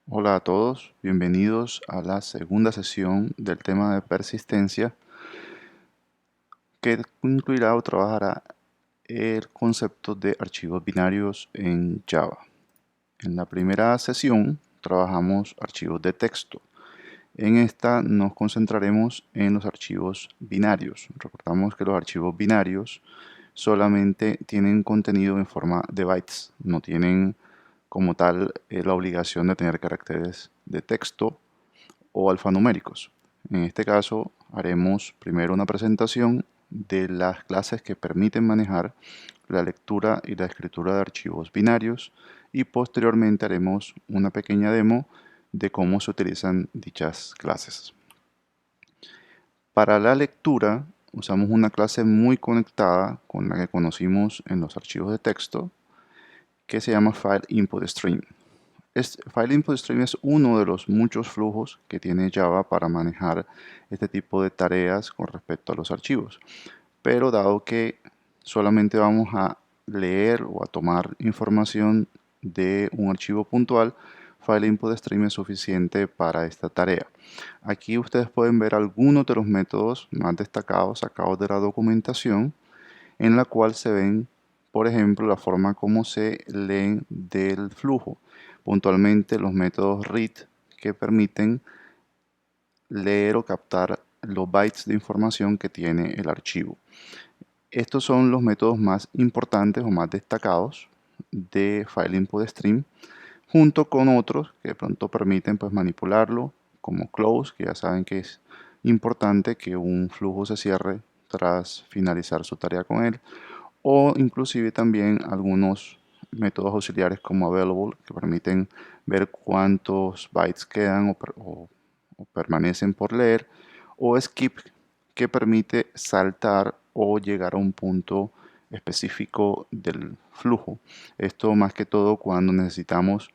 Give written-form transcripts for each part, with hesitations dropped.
Hola a todos, bienvenidos a la segunda sesión del tema de persistencia que incluirá o trabajará el concepto de archivos binarios en Java. En la primera sesión trabajamos archivos de texto. En esta nos concentraremos en los archivos binarios. Recordamos que los archivos binarios solamente tienen contenido en forma de bytes, no tienen como tal la obligación de tener caracteres de texto o alfanuméricos. En este caso haremos primero una presentación de las clases que permiten manejar la lectura y la escritura de archivos binarios y posteriormente haremos una pequeña demo de cómo se utilizan dichas clases. Para la lectura usamos una clase muy conectada con la que conocimos en los archivos de texto que se llama FileInputStream. FileInputStream es uno de los muchos flujos que tiene Java para manejar este tipo de tareas con respecto a los archivos. Pero dado que solamente vamos a leer o a tomar información de un archivo puntual, FileInputStream es suficiente para esta tarea. Aquí ustedes pueden ver algunos de los métodos más destacados sacados de la documentación, en la cual se ven, por ejemplo, la forma como se leen del flujo. Puntualmente los métodos read, que permiten leer o captar los bytes de información que tiene el archivo. Estos son los métodos más importantes o más destacados de FileInputStream, junto con otros que de pronto permiten manipularlo, como close, que ya saben que es importante que un flujo se cierre tras finalizar su tarea con él, o inclusive también algunos métodos auxiliares como available, que permiten ver cuántos bytes quedan o permanecen por leer, o skip, que permite saltar o llegar a un punto específico del flujo. Esto más que todo cuando necesitamos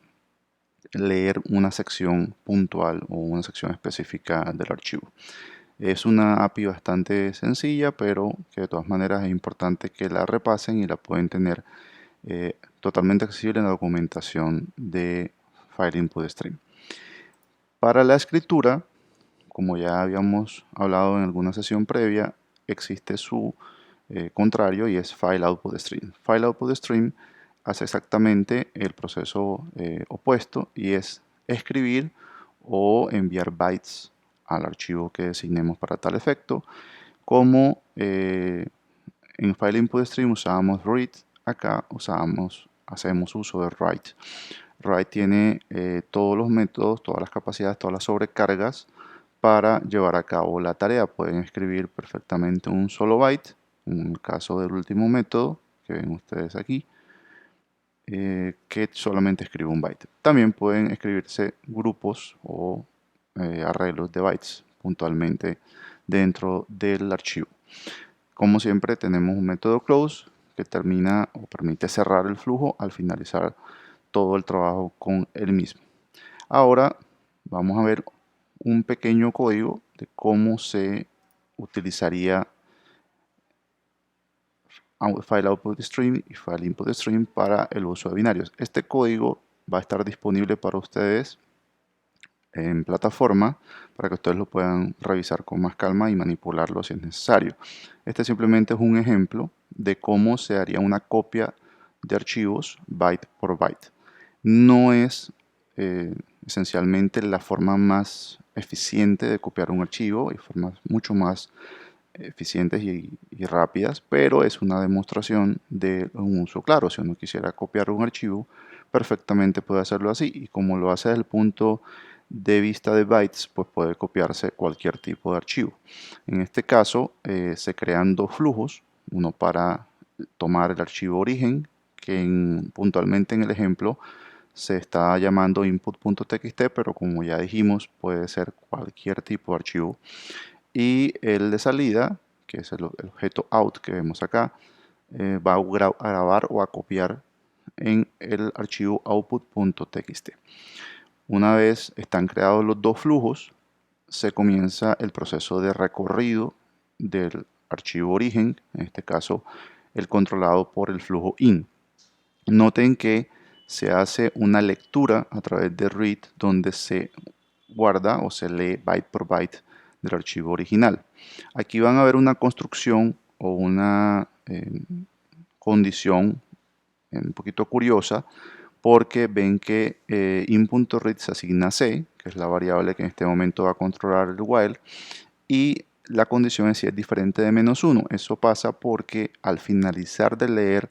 leer una sección puntual o una sección específica del archivo. Es una API bastante sencilla, pero que de todas maneras es importante que la repasen y la pueden tener totalmente accesible en la documentación de FileInputStream. Para la escritura, como ya habíamos hablado en alguna sesión previa, existe su contrario y es FileOutputStream. FileOutputStream hace exactamente el proceso opuesto y es escribir o enviar bytes al archivo que designemos para tal efecto. Como en FileInputStream usábamos read, acá hacemos uso de write. Write tiene todos los métodos, todas las capacidades, todas las sobrecargas para llevar a cabo la tarea. Pueden escribir perfectamente un solo byte, en el caso del último método que ven ustedes aquí, que solamente escribe un byte. También pueden escribirse grupos o arreglos de bytes puntualmente dentro del archivo. Como siempre tenemos un método close que termina o permite cerrar el flujo al finalizar todo el trabajo con el mismo. Ahora vamos a ver un pequeño código de cómo se utilizaría FileOutputStream y FileInputStream para el uso de binarios. Este código va a estar disponible para ustedes en plataforma para que ustedes lo puedan revisar con más calma y manipularlo si es necesario. Este simplemente es un ejemplo de cómo se haría una copia de archivos byte por byte. No es esencialmente la forma más eficiente de copiar un archivo, hay formas mucho más eficientes y rápidas, pero es una demostración de un uso claro. Si uno quisiera copiar un archivo, perfectamente puede hacerlo así, y como lo hace desde el punto de vista de bytes, pues puede copiarse cualquier tipo de archivo. En este caso se crean dos flujos, uno para tomar el archivo origen, que puntualmente en el ejemplo se está llamando input.txt, pero como ya dijimos puede ser cualquier tipo de archivo, y el de salida, que es el objeto out que vemos acá, va a grabar o a copiar en el archivo output.txt. Una vez están creados los dos flujos, se comienza el proceso de recorrido del archivo origen, en este caso el controlado por el flujo in. Noten que se hace una lectura a través de read donde se guarda o se lee byte por byte del archivo original. Aquí van a ver una construcción o una condición un poquito curiosa, porque ven que in.read se asigna a C, que es la variable que en este momento va a controlar el while, y la condición en sí es diferente de -1. Eso pasa porque al finalizar de leer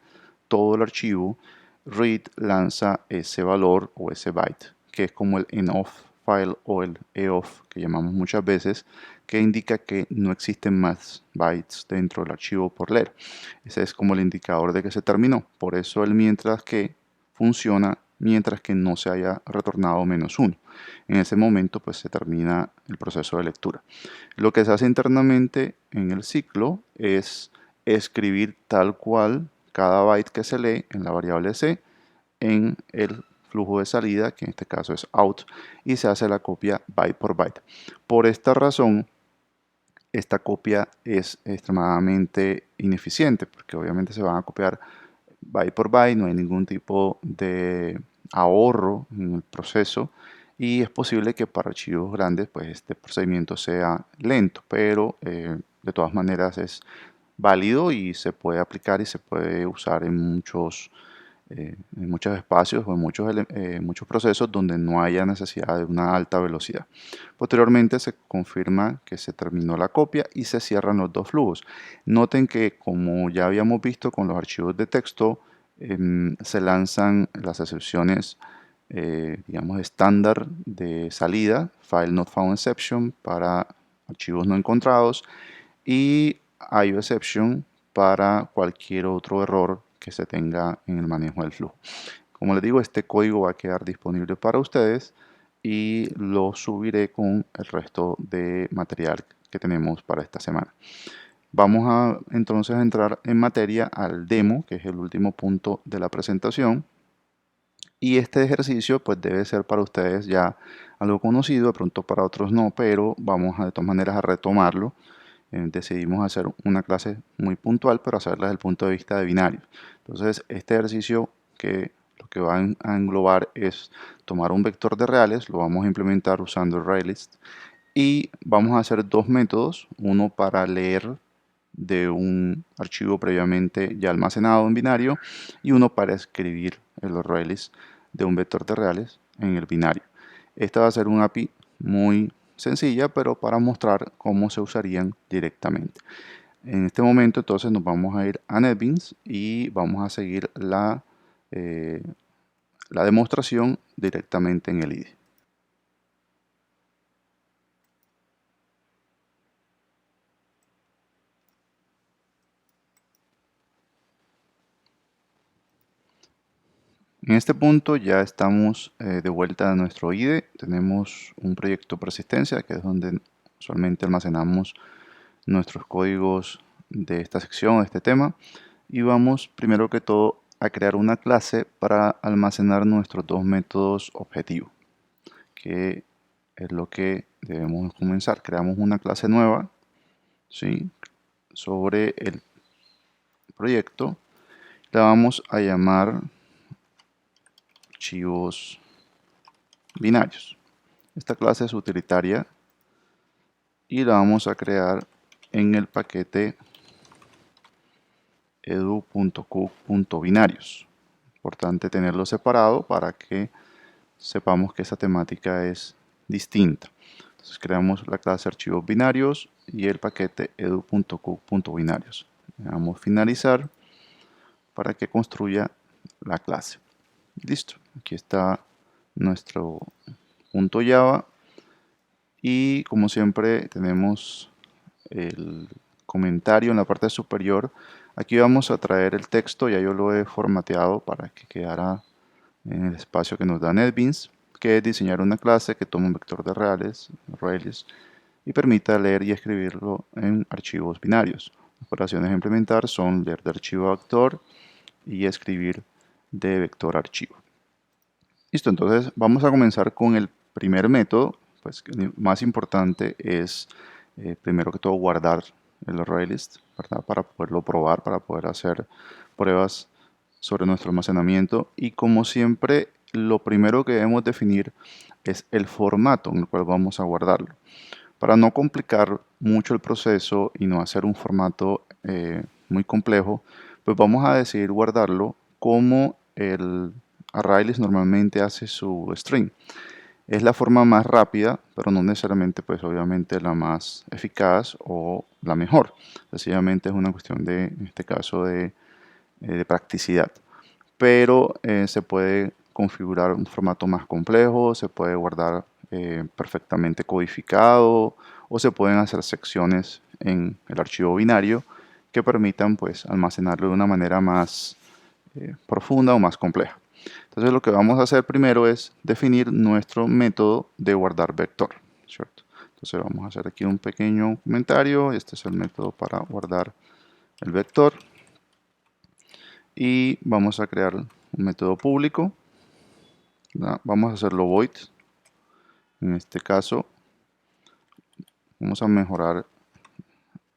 todo el archivo, read lanza ese valor o ese byte, que es como el end-of file o el EOF, que llamamos muchas veces, que indica que no existen más bytes dentro del archivo por leer. Ese es como el indicador de que se terminó. Por eso el mientras que funciona mientras que no se haya retornado -1. En ese momento pues se termina el proceso de lectura. Lo que se hace internamente en el ciclo es escribir tal cual cada byte que se lee en la variable C en el flujo de salida, que en este caso es out, y se hace la copia byte por byte. Por esta razón, esta copia es extremadamente ineficiente, porque obviamente se van a copiar byte por byte, no hay ningún tipo de ahorro en el proceso, y es posible que para archivos grandes pues este procedimiento sea lento, pero de todas maneras es válido y se puede aplicar y se puede usar en muchos espacios o en muchos procesos donde no haya necesidad de una alta velocidad. Posteriormente se confirma que se terminó la copia y se cierran los dos flujos. Noten que, como ya habíamos visto con los archivos de texto, se lanzan las excepciones digamos estándar de salida, file not found exception para archivos no encontrados, y IO exception para cualquier otro error que se tenga en el manejo del flujo. Como les digo, este código va a quedar disponible para ustedes y lo subiré con el resto de material que tenemos para esta semana. Vamos a entonces a entrar en materia al demo, que es el último punto de la presentación. Y este ejercicio pues debe ser para ustedes ya algo conocido, de pronto para otros no, pero vamos de todas maneras a retomarlo. Decidimos hacer una clase muy puntual, pero hacerla desde el punto de vista de binario. Entonces, este ejercicio que lo que va a englobar es tomar un vector de reales, lo vamos a implementar usando ArrayList y vamos a hacer dos métodos, uno para leer de un archivo previamente ya almacenado en binario y uno para escribir el ArrayList de un vector de reales en el binario. Esta va a ser una API muy sencilla, pero para mostrar cómo se usarían directamente. En este momento entonces nos vamos a ir a NetBeans y vamos a seguir la demostración directamente en el IDE. En este punto ya estamos de vuelta a nuestro IDE. Tenemos un proyecto persistencia, que es donde usualmente almacenamos nuestros códigos de esta sección, de este tema. Y vamos primero que todo a crear una clase para almacenar nuestros dos métodos objetivos, que es lo que debemos comenzar. Creamos una clase nueva, ¿sí?, sobre el proyecto. La vamos a llamar archivos binarios. Esta clase es utilitaria y la vamos a crear en el paquete edu.cook.binarios. Importante tenerlo separado para que sepamos que esa temática es distinta. Entonces creamos la clase archivos binarios y el paquete edu.cook.binarios. Le damos finalizar para que construya la clase. Listo, aquí está nuestro punto Java y como siempre tenemos el comentario en la parte superior. Aquí vamos a traer el texto, ya yo lo he formateado para que quedara en el espacio que nos da NetBeans, que es diseñar una clase que tome un vector de reales, arrays, y permita leer y escribirlo en archivos binarios. Las operaciones a implementar son leer de archivo a vector y escribir de vector a archivo. Listo, entonces vamos a comenzar con el primer método, pues el más importante es primero que todo guardar el ArrayList, ¿verdad? Para poderlo probar, para poder hacer pruebas sobre nuestro almacenamiento y como siempre lo primero que debemos definir es el formato en el cual vamos a guardarlo. Para no complicar mucho el proceso y no hacer un formato muy complejo, pues vamos a decidir guardarlo como el ArrayList normalmente hace su string. Es la forma más rápida, pero no necesariamente, pues obviamente la más eficaz o la mejor. Sencillamente es una cuestión de, en este caso, de practicidad. Pero se puede configurar un formato más complejo, se puede guardar perfectamente codificado o se pueden hacer secciones en el archivo binario que permitan pues almacenarlo de una manera más profunda o más compleja. Entonces lo que vamos a hacer primero es definir nuestro método de guardar vector, ¿cierto? Entonces vamos a hacer aquí un pequeño comentario. Este es el método para guardar el vector. Y vamos a crear un método público. Vamos a hacerlo void. En este caso vamos a mejorar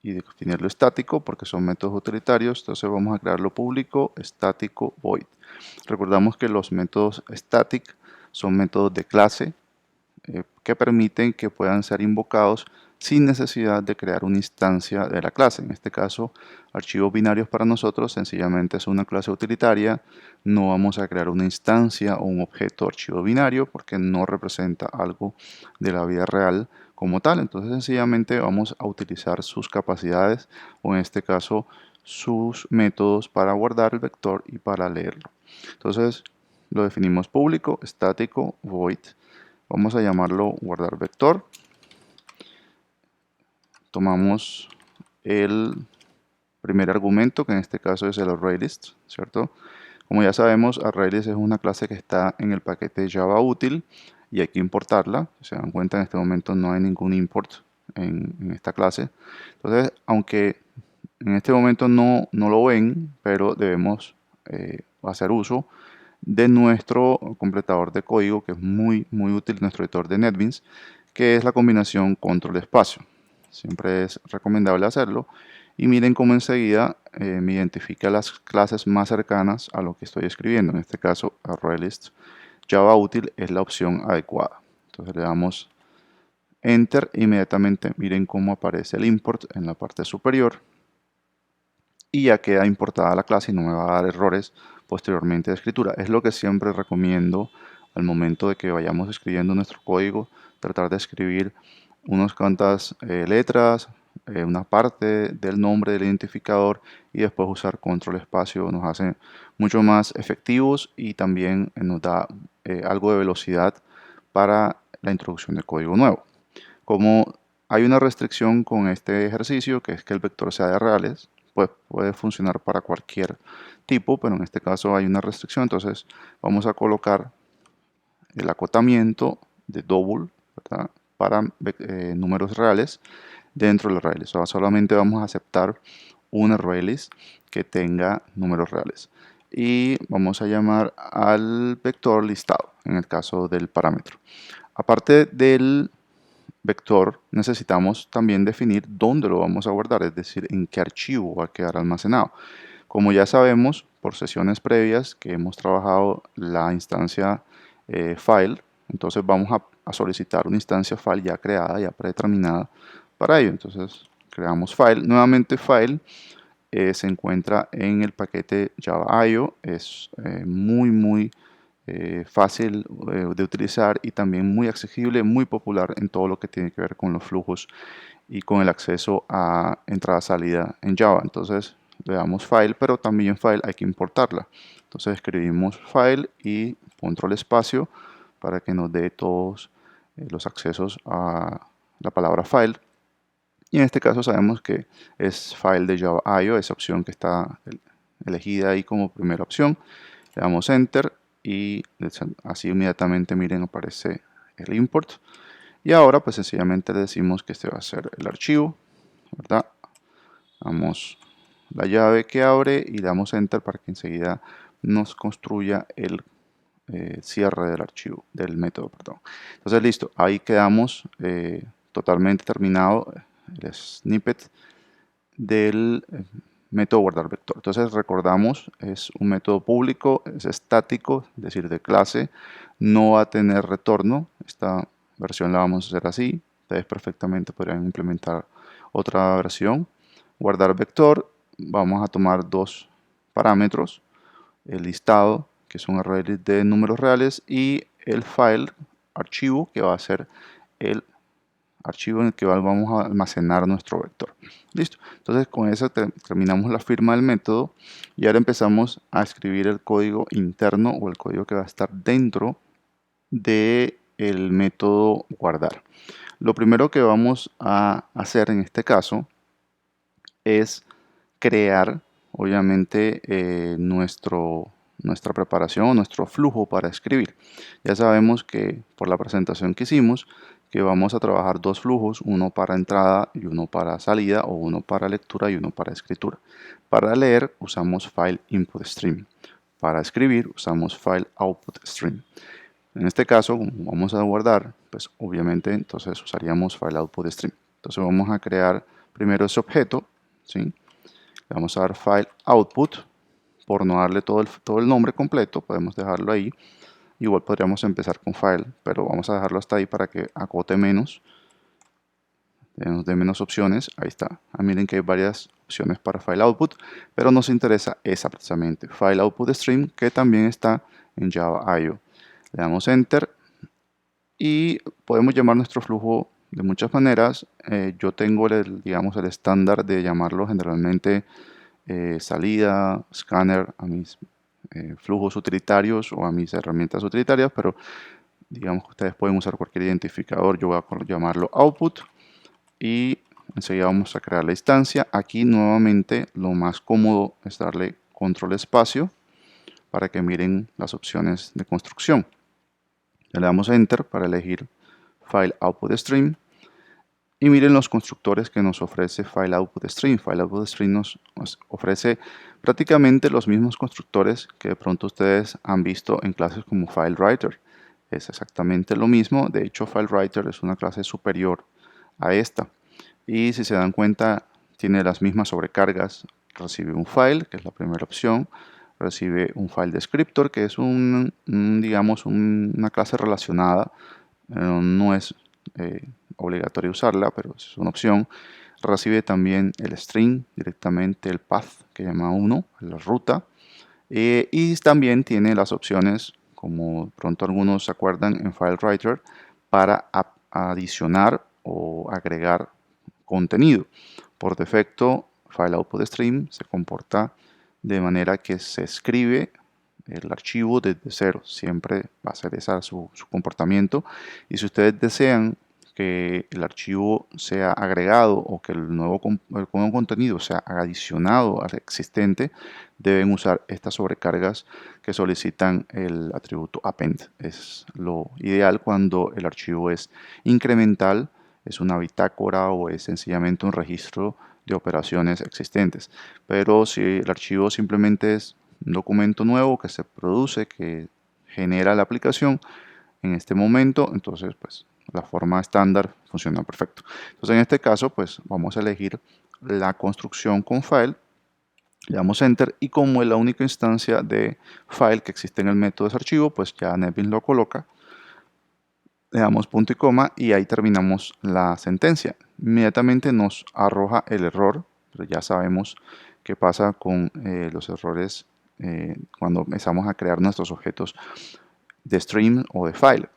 y definirlo estático porque son métodos utilitarios. Entonces vamos a crearlo público, estático, void. Recordamos que los métodos static son métodos de clase que permiten que puedan ser invocados sin necesidad de crear una instancia de la clase. En este caso, archivos binarios para nosotros sencillamente es una clase utilitaria. No vamos a crear una instancia o un objeto archivo binario porque no representa algo de la vida real como tal. Entonces sencillamente vamos a utilizar sus capacidades o en este caso sus métodos para guardar el vector y para leerlo. Entonces lo definimos público, estático, void. Vamos a llamarlo guardar vector. Tomamos el primer argumento, que en este caso es el ArrayList, ¿cierto? Como ya sabemos, ArrayList es una clase que está en el paquete Java útil y hay que importarla. Si se dan cuenta, en este momento no hay ningún import en esta clase. Entonces, aunque en este momento no lo ven, pero debemos hacer uso de nuestro completador de código, que es muy útil en nuestro editor de NetBeans, que es la combinación control espacio. Siempre es recomendable hacerlo. Y miren cómo enseguida me identifica las clases más cercanas a lo que estoy escribiendo. En este caso, ArrayList Java útil es la opción adecuada. Entonces le damos Enter e inmediatamente miren cómo aparece el import en la parte superior y ya queda importada la clase y no me va a dar errores posteriormente de escritura. Es lo que siempre recomiendo al momento de que vayamos escribiendo nuestro código, tratar de escribir unas cuantas letras, una parte del nombre del identificador y después usar control espacio nos hace mucho más efectivos y también nos da algo de velocidad para la introducción de código nuevo. Como hay una restricción con este ejercicio, que es que el vector sea de reales, pues puede funcionar para cualquier tipo, pero en este caso hay una restricción, entonces vamos a colocar el acotamiento de double, ¿verdad?, para números reales dentro del ArrayList. O sea, solamente vamos a aceptar un ArrayList que tenga números reales. Y vamos a llamar al vector listado, en el caso del parámetro. Aparte del vector, necesitamos también definir dónde lo vamos a guardar, es decir, en qué archivo va a quedar almacenado. Como ya sabemos por sesiones previas que hemos trabajado la instancia file, entonces vamos a solicitar una instancia file ya creada, ya predeterminada para ello. Entonces creamos file, nuevamente file se encuentra en el paquete Java.io, es muy fácil de utilizar y también muy accesible, muy popular en todo lo que tiene que ver con los flujos y con el acceso a entrada-salida en Java. Entonces le damos file, pero también file hay que importarla. Entonces escribimos file y control espacio para que nos dé todos los accesos a la palabra file. Y en este caso sabemos que es file de Java.io, esa opción que está elegida ahí como primera opción. Le damos enter y así inmediatamente miren aparece el import. Y ahora pues sencillamente le decimos que este va a ser el archivo, ¿verdad? Damos la llave que abre y damos enter para que enseguida nos construya el cierre del archivo, del método, perdón. Entonces listo, ahí quedamos totalmente terminado el snippet del método guardar vector. Entonces recordamos, es un método público, es estático, es decir, de clase, no va a tener retorno. Esta versión la vamos a hacer así. Ustedes perfectamente podrían implementar otra versión. Guardar vector, vamos a tomar dos parámetros, el listado, que son arrays de números reales, y el file, archivo, que va a ser el archivo en el que vamos a almacenar nuestro vector. Listo. Entonces con eso terminamos la firma del método y ahora empezamos a escribir el código interno o el código que va a estar dentro del método guardar. Lo primero que vamos a hacer en este caso es crear, obviamente, nuestra preparación, nuestro flujo para escribir. Ya sabemos que por la presentación que hicimos, que vamos a trabajar dos flujos, uno para entrada y uno para salida, o uno para lectura y uno para escritura. Para leer usamos file input stream. Para escribir usamos file output stream. En este caso, como vamos a guardar, pues obviamente entonces usaríamos file output stream. Entonces vamos a crear primero ese objeto, ¿sí? Le vamos a dar file output, por no darle todo el nombre completo, podemos dejarlo ahí. Igual podríamos empezar con file, pero vamos a dejarlo hasta ahí para que acote menos, nos dé menos opciones. Ahí está. Miren que hay varias opciones para file output, pero nos interesa esa precisamente, file output stream, que también está en Java.io. Le damos enter y podemos llamar nuestro flujo de muchas maneras. Yo tengo digamos, el estándar de llamarlo generalmente salida, scanner, a mis flujos utilitarios o a mis herramientas utilitarias, pero digamos que ustedes pueden usar cualquier identificador. Yo voy a llamarlo output y enseguida vamos a crear la instancia. Aquí nuevamente lo más cómodo es darle control espacio para que miren las opciones de construcción. Le damos enter para elegir file output stream y miren los constructores que nos ofrece file output stream. File output stream nos ofrece prácticamente los mismos constructores que de pronto ustedes han visto en clases como FileWriter. Es exactamente lo mismo. De hecho, FileWriter es una clase superior a esta. Y si se dan cuenta, tiene las mismas sobrecargas. Recibe un file, que es la primera opción. Recibe un file descriptor, que es digamos, una clase relacionada. No es obligatorio usarla, pero es una opción. Recibe también el string, directamente el path, que llama 1, la ruta. Y también tiene las opciones, como pronto algunos se acuerdan en FileWriter, para adicionar o agregar contenido. Por defecto, File Output Stream se comporta de manera que se escribe el archivo desde cero. Siempre va a ser ese su comportamiento. Y si ustedes desean que el archivo sea agregado o que el nuevo contenido sea adicionado al existente, deben usar estas sobrecargas que solicitan el atributo append. Es lo ideal cuando el archivo es incremental, es una bitácora o es sencillamente un registro de operaciones existentes. Pero si el archivo simplemente es un documento nuevo que se produce, que genera la aplicación en este momento, entonces pues la forma estándar funciona perfecto. Entonces en este caso pues vamos a elegir la construcción con file, le damos enter y como es la única instancia de file que existe en el método de ese archivo, pues ya NetBeans lo coloca. Le damos punto y coma y ahí terminamos la sentencia. Inmediatamente nos arroja el error, pero ya sabemos qué pasa con los errores cuando empezamos a crear nuestros objetos de stream o de file.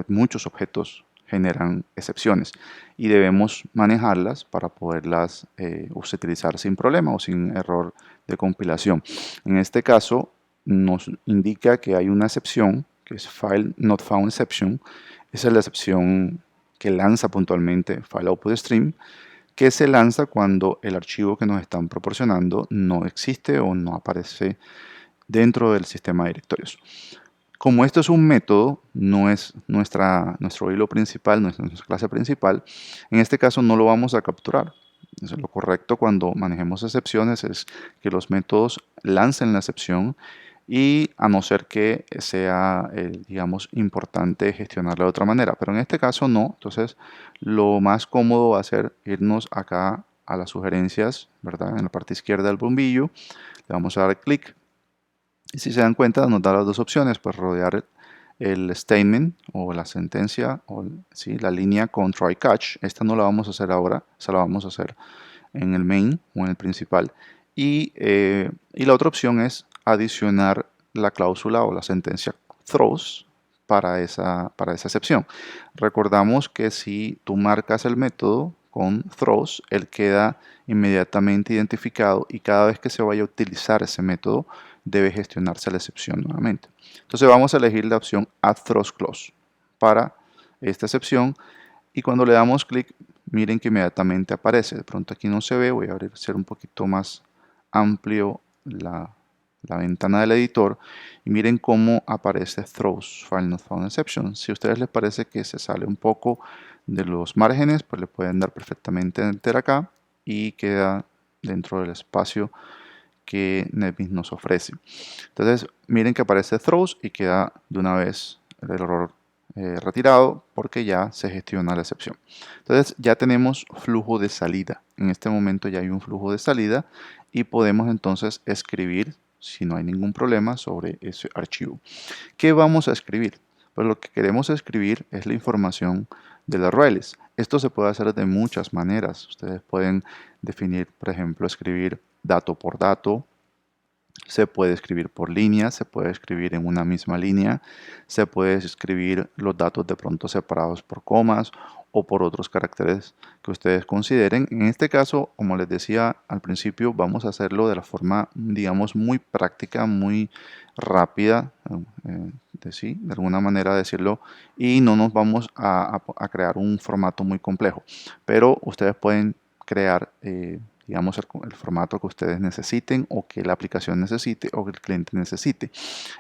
Muchos objetos generan excepciones y debemos manejarlas para poderlas utilizar sin problema o sin error de compilación. En este caso nos indica que hay una excepción que es file not found exception. Esa es la excepción que lanza puntualmente file output stream, que se lanza cuando el archivo que nos están proporcionando no existe o no aparece dentro del sistema de directorios. Como esto es un método, no es nuestro hilo principal, no es nuestra clase principal, en este caso no lo vamos a capturar. Entonces, lo correcto cuando manejemos excepciones es que los métodos lancen la excepción y a no ser que sea, digamos, importante gestionarla de otra manera. Pero en este caso no. Entonces, lo más cómodo va a ser irnos acá a las sugerencias, ¿verdad? En la parte izquierda del bombillo, le vamos a dar clic. Y si se dan cuenta, nos da las dos opciones, pues rodear el statement o la sentencia o ¿sí? La línea con try catch. Esta no la vamos a hacer ahora, esa la vamos a hacer en el main o en el principal. Y la otra opción es adicionar la cláusula o la sentencia throws para esa excepción. Recordamos que si tú marcas el método con throws, él queda inmediatamente identificado y cada vez que se vaya a utilizar ese método debe gestionarse la excepción nuevamente. Entonces vamos a elegir la opción add throws clause para esta excepción y cuando le damos clic, miren que inmediatamente aparece. De pronto aquí no se ve, voy a hacer un poquito más amplio la ventana del editor y miren cómo aparece throws file not found exception. Si a ustedes les parece que se sale un poco de los márgenes, pues le pueden dar perfectamente enter acá y queda dentro del espacio que NetBeans nos ofrece. Entonces miren que aparece throws y queda de una vez el error retirado porque ya se gestiona la excepción. Entonces ya tenemos flujo de salida. En este momento ya hay un flujo de salida y podemos entonces escribir, si no hay ningún problema, sobre ese archivo. ¿Qué vamos a escribir? Pues lo que queremos escribir es la información de las raíles. Esto se puede hacer de muchas maneras. Ustedes pueden definir, por ejemplo, escribir dato por dato. Se puede escribir por línea, se puede escribir en una misma línea, se puede escribir los datos de pronto separados por comas o por otros caracteres que ustedes consideren. En este caso, como les decía al principio, vamos a hacerlo de la forma, digamos, muy práctica, muy rápida, de alguna manera decirlo, y no nos vamos a crear un formato muy complejo. Pero ustedes pueden crear digamos, el formato que ustedes necesiten o que la aplicación necesite o que el cliente necesite.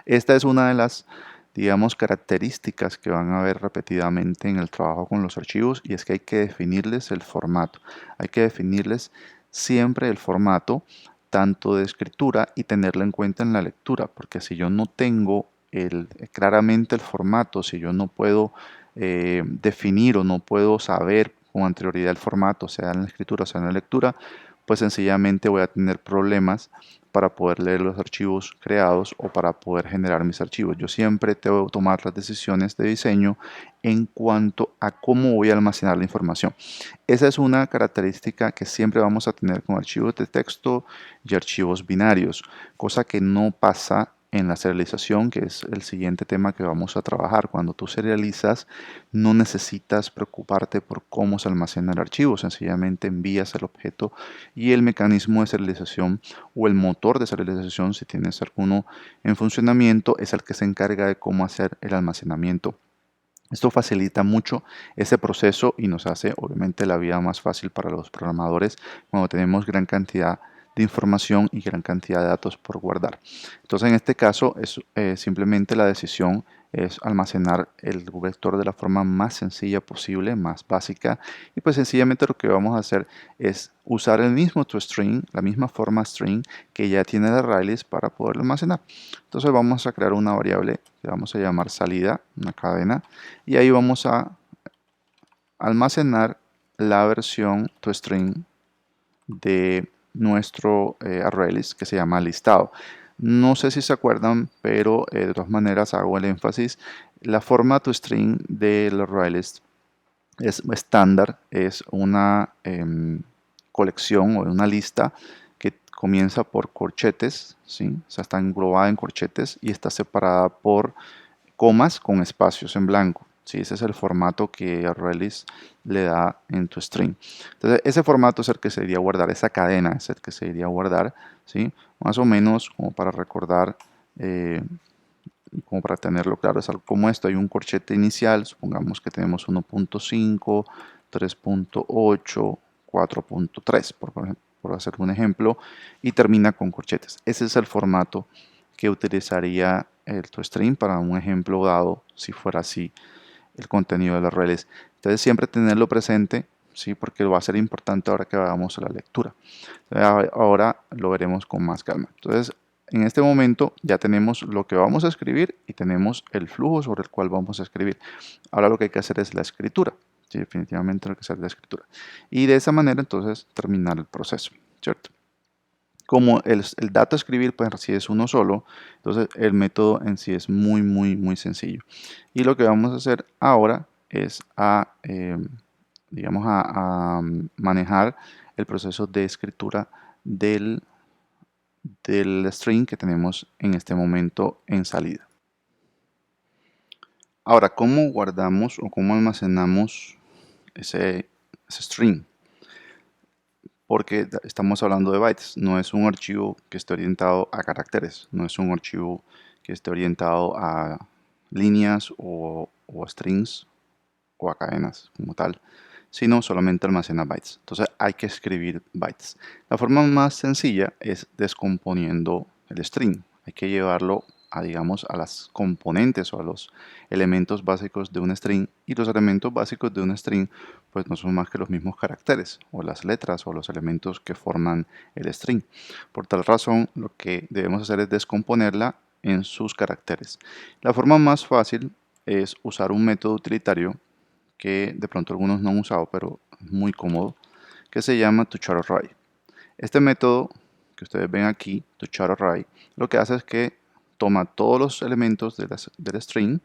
Esta es una de las, digamos, características que van a ver repetidamente en el trabajo con los archivos y es que hay que definirles el formato. Hay que definirles siempre el formato tanto de escritura y tenerlo en cuenta en la lectura, porque si yo no tengo claramente el formato, si yo no puedo definir o no puedo saber con anterioridad el formato, sea en la escritura o sea en la lectura, pues sencillamente voy a tener problemas para poder leer los archivos creados o para poder generar mis archivos. Yo siempre tengo que tomar las decisiones de diseño en cuanto a cómo voy a almacenar la información. Esa es una característica que siempre vamos a tener con archivos de texto y archivos binarios, cosa que no pasa en la serialización, que es el siguiente tema que vamos a trabajar. Cuando tú serializas, no necesitas preocuparte por cómo se almacena el archivo, sencillamente envías el objeto y el mecanismo de serialización o el motor de serialización, si tienes alguno en funcionamiento, es el que se encarga de cómo hacer el almacenamiento. Esto facilita mucho ese proceso y nos hace obviamente la vida más fácil para los programadores cuando tenemos gran cantidad de información y gran cantidad de datos por guardar. Entonces en este caso es simplemente la decisión es almacenar el vector de la forma más sencilla posible, más básica, y pues sencillamente lo que vamos a hacer es usar el mismo toString, la misma forma string que ya tiene de raíles para poderlo almacenar. Entonces vamos a crear una variable que vamos a llamar salida, una cadena, y ahí vamos a almacenar la versión toString de nuestro ArrayList que se llama listado. No sé si se acuerdan, pero de todas maneras hago el énfasis. La forma toString del ArrayList es estándar, es una colección o una lista que comienza por corchetes, ¿sí? O sea, está englobada en corchetes y está separada por comas con espacios en blanco. ¿Sí? Ese es el formato que ArrayList le da en tu string. Entonces, ese formato es el que se debería guardar, esa cadena es el que se debería guardar, ¿sí? Más o menos como para recordar, como para tenerlo claro, es algo como esto. Hay un corchete inicial, supongamos que tenemos 1.5, 3.8, 4.3, por hacer un ejemplo, y termina con corchetes. Ese es el formato que utilizaría el toString para un ejemplo dado, si fuera así el contenido de las redes. Entonces siempre tenerlo presente, ¿sí? Porque va a ser importante ahora que hagamos la lectura. Ahora lo veremos con más calma. Entonces en este momento ya tenemos lo que vamos a escribir y tenemos el flujo sobre el cual vamos a escribir. Ahora lo que hay que hacer es la escritura. Sí, definitivamente tiene que ser de escritura. Y de esa manera entonces terminar el proceso, ¿cierto? Como el dato a escribir pues sí es uno solo, entonces el método en sí es muy sencillo. Y lo que vamos a hacer ahora es digamos a manejar el proceso de escritura del, del string que tenemos en este momento en salida. Ahora, ¿cómo guardamos o cómo almacenamos ese string? Porque estamos hablando de bytes, no es un archivo que esté orientado a caracteres, no es un archivo que esté orientado a líneas o a strings o a cadenas como tal, sino solamente almacena bytes. Entonces hay que escribir bytes. La forma más sencilla es descomponiendo el string. Hay que llevarlo a, digamos, a las componentes o a los elementos básicos de un string, y los elementos básicos de un string pues no son más que los mismos caracteres o las letras o los elementos que forman el string. Por tal razón, lo que debemos hacer es descomponerla en sus caracteres. La forma más fácil es usar un método utilitario que de pronto algunos no han usado, pero es muy cómodo, que se llama toCharArray. Este método que ustedes ven aquí, toCharArray, lo que hace es que toma todos los elementos del string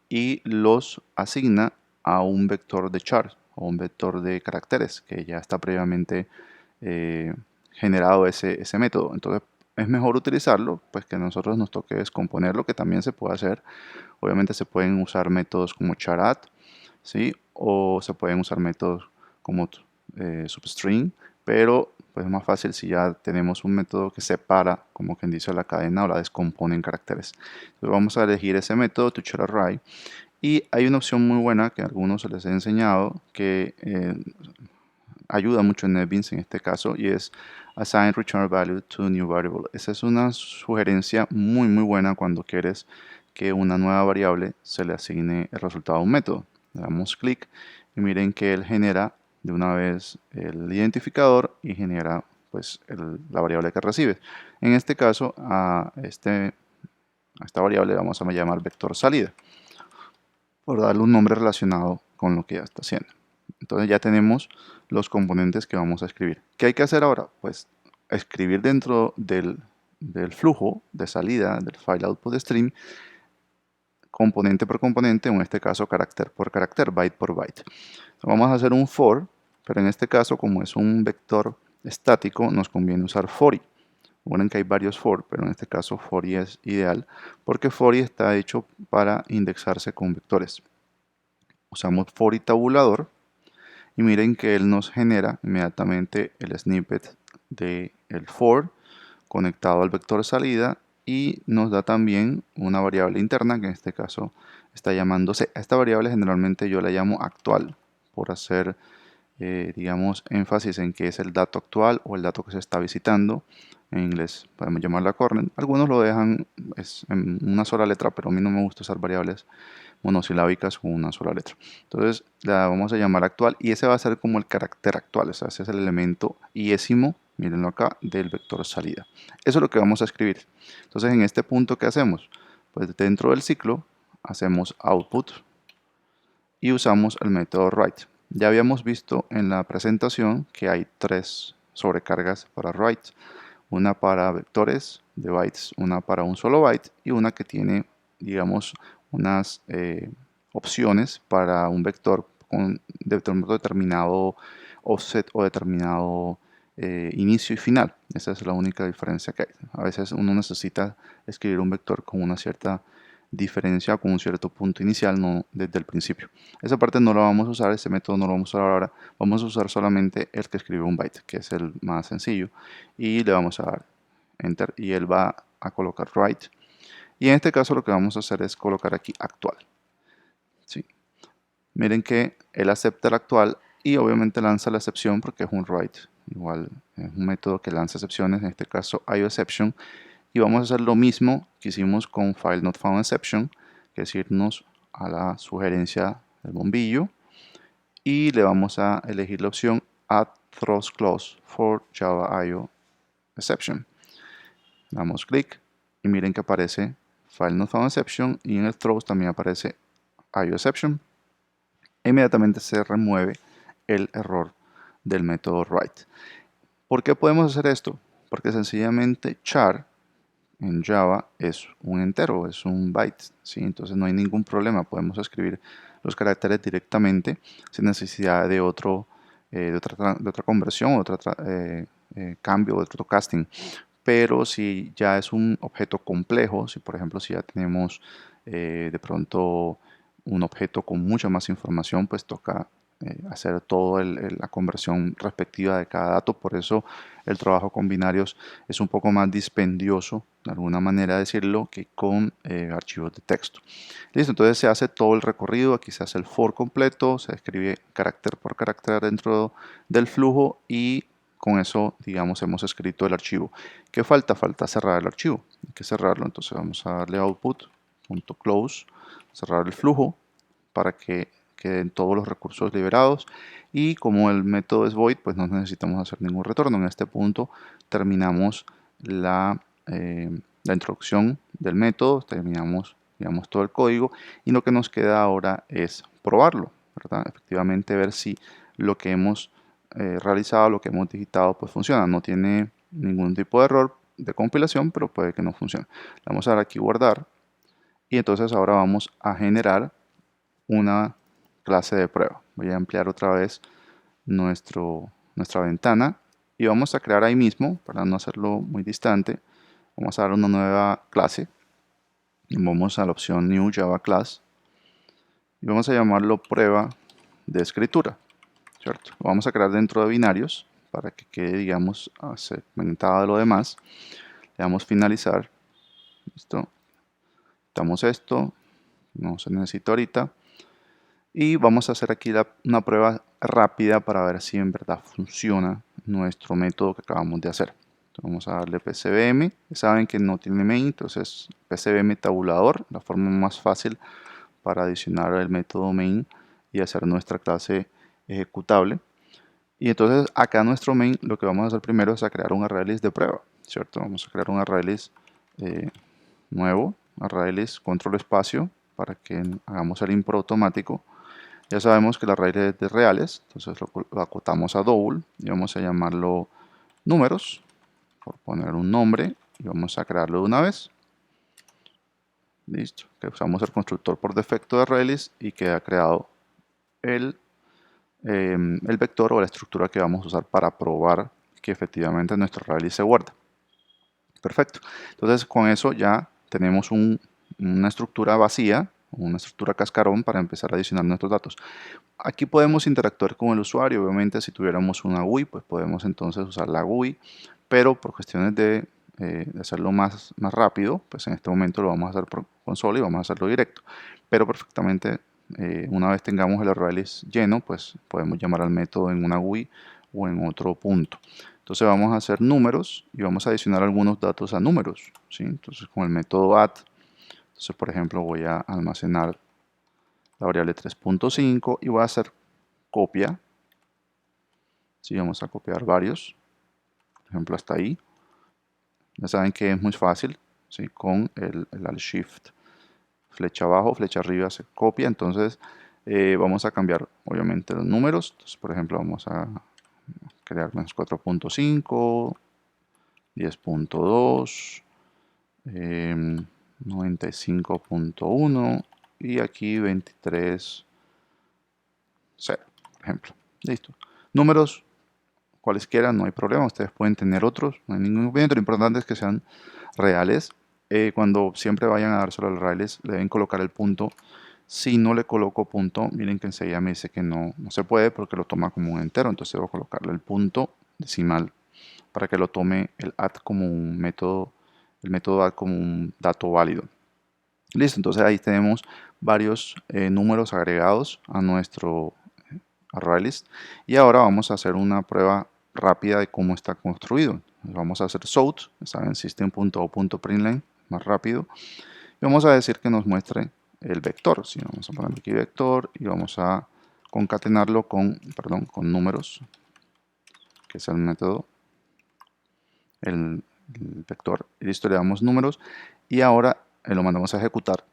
y los asigna a un vector de char o un vector de caracteres que ya está previamente eh, generado ese método. Entonces es mejor utilizarlo, pues que a nosotros nos toque descomponerlo, que también se puede hacer. Obviamente se pueden usar métodos como charadd, ¿sí? O se pueden usar métodos como substring, pero pues es más fácil si ya tenemos un método que separa, como quien dice, la cadena o la descompone en caracteres. Entonces vamos a elegir ese método, toCharArray, y hay una opción muy buena que a algunos se les he enseñado que ayuda mucho en NetBeans en este caso, y es Assign Return Value to New Variable. Esa es una sugerencia muy buena cuando quieres que una nueva variable se le asigne el resultado a un método. Le damos clic y miren que él genera de una vez el identificador y genera pues la variable que recibe. En este caso a esta variable le vamos a llamar vector salida por darle un nombre relacionado con lo que ya está haciendo. Entonces ya tenemos los componentes que vamos a escribir. ¿Qué hay que hacer ahora? Pues escribir dentro del flujo de salida del file output stream, componente por componente, en este caso carácter por carácter, byte por byte. Vamos a hacer un for, pero en este caso, como es un vector estático, nos conviene usar for i. Recuerden que hay varios for, pero en este caso for i es ideal porque for i está hecho para indexarse con vectores. Usamos for i tabulador y miren que él nos genera inmediatamente el snippet del for conectado al vector salida, y nos da también una variable interna que en este caso está llamándose. A esta variable generalmente yo la llamo actual por hacer digamos énfasis en que es el dato actual o el dato que se está visitando. En inglés podemos llamarla current. Algunos lo dejan en una sola letra, pero a mí no me gusta usar variables monosilábicas con una sola letra. Entonces la vamos a llamar actual y ese va a ser como el carácter actual, o sea, ese es el elemento iésimo, mírenlo acá, del vector salida. Eso es lo que vamos a escribir. Entonces en este punto, ¿qué hacemos? Pues dentro del ciclo hacemos output y usamos el método write. Ya habíamos visto en la presentación que hay tres sobrecargas para write. Una para vectores de bytes, una para un solo byte y una que tiene, digamos, unas opciones para un vector con determinado offset o determinado inicio y final. Esa es la única diferencia que hay. A veces uno necesita escribir un vector con una cierta diferencia, con un cierto punto inicial, no desde el principio. Esa parte no la vamos a usar, ese método no lo vamos a usar ahora. Vamos a usar solamente el que escribe un byte, que es el más sencillo, y le vamos a dar enter y él va a colocar write. Y en este caso lo que vamos a hacer es colocar aquí actual. ¿Sí? Miren que él acepta el actual y obviamente lanza la excepción porque es un write. Igual es un método que lanza excepciones, en este caso IOException. Y vamos a hacer lo mismo que hicimos con FileNotFoundException, que es irnos a la sugerencia del bombillo y le vamos a elegir la opción Add Throws Clause for Java IO Exception. Damos clic y miren que aparece FileNotFoundException y en el throws también aparece IOException. e inmediatamente se remueve el error del método write. ¿Por qué podemos hacer esto? Porque sencillamente char en Java es un entero, es un byte, ¿sí? Entonces no hay ningún problema, podemos escribir los caracteres directamente sin necesidad de de otra conversión, otro cambio, otro casting. Pero si ya es un objeto complejo, si por ejemplo si ya tenemos de pronto un objeto con mucha más información, pues toca hacer toda la conversión respectiva de cada dato. Por eso el trabajo con binarios es un poco más dispendioso, de alguna manera de decirlo, que con archivos de texto. Listo, entonces se hace todo el recorrido, aquí se hace el for completo, se escribe carácter por carácter dentro del flujo y con eso, digamos, hemos escrito el archivo. ¿Qué falta? Falta cerrar el archivo. Hay que cerrarlo, entonces vamos a darle output.close, cerrar el flujo para que queden todos los recursos liberados. Y como el método es void, pues no necesitamos hacer ningún retorno. En este punto terminamos la introducción del método, terminamos, digamos, todo el código y lo que nos queda ahora es probarlo, ¿verdad? Efectivamente ver si lo que hemos realizado, lo que hemos digitado, pues funciona. No tiene ningún tipo de error de compilación, pero puede que no funcione. Le vamos a dar aquí guardar y entonces ahora vamos a generar una clase de prueba. Voy a ampliar otra vez nuestra ventana y vamos a crear ahí mismo, para no hacerlo muy distante, vamos a dar una nueva clase. Vamos a la opción New Java Class y vamos a llamarlo prueba de escritura, ¿cierto? Lo vamos a crear dentro de binarios para que quede, digamos, segmentado de lo demás. Le damos finalizar. Listo. Quitamos esto. No se necesita ahorita. Y vamos a hacer aquí una prueba rápida para ver si en verdad funciona nuestro método que acabamos de hacer. Entonces vamos a darle PCBM. Saben que no tiene main, entonces PCBM tabulador, la forma más fácil para adicionar el método main y hacer nuestra clase ejecutable. Y entonces acá en nuestro main lo que vamos a hacer primero es a crear un ArrayList de prueba, ¿cierto? Vamos a crear un ArrayList nuevo, ArrayList control espacio, para que hagamos el import automático. Ya sabemos que el array es de reales, entonces lo acotamos a double y vamos a llamarlo números, por poner un nombre, y vamos a crearlo de una vez. Listo, que usamos el constructor por defecto de ArrayList y queda creado el vector o la estructura que vamos a usar para probar que efectivamente nuestro ArrayList se guarda. Perfecto, entonces con eso ya tenemos una estructura vacía, una estructura cascarón para empezar a adicionar nuestros datos. Aquí podemos interactuar con el usuario, obviamente si tuviéramos una GUI, pues podemos entonces usar la GUI, pero por cuestiones de hacerlo más rápido, pues en este momento lo vamos a hacer por consola y vamos a hacerlo directo, pero perfectamente una vez tengamos el ArrayList lleno, pues podemos llamar al método en una GUI o en otro punto. Entonces vamos a hacer números y vamos a adicionar algunos datos a números, ¿sí? Entonces con el método add, entonces por ejemplo voy a almacenar la variable 3.5 y voy a hacer copia. Sí, vamos a copiar varios, por ejemplo hasta ahí. Ya saben que es muy fácil, ¿sí? Con el Alt Shift, flecha abajo, flecha arriba se copia. Entonces vamos a cambiar obviamente los números. Entonces, por ejemplo, vamos a crear menos 4.5, 10.2, 95.1 y aquí 23.0, por ejemplo. Listo. Números cualesquiera, no hay problema, ustedes pueden tener otros, no hay ningún inconveniente, lo importante es que sean reales. Cuando siempre vayan a dárselo al reales, le deben colocar el punto. Si no le coloco punto, miren que enseguida me dice que no se puede porque lo toma como un entero, entonces debo colocarle el punto decimal para que lo tome el add como un método, el método add como un dato válido. Listo, entonces ahí tenemos varios números agregados a nuestro ArrayList y ahora vamos a hacer una prueba rápida de cómo está construido. Vamos a hacer south, saben, system.out.println, más rápido, y vamos a decir que nos muestre el vector. ¿Sí? Vamos a poner aquí vector y vamos a concatenarlo con números, que es el método, el vector, y listo, le damos números y ahora lo mandamos a ejecutar.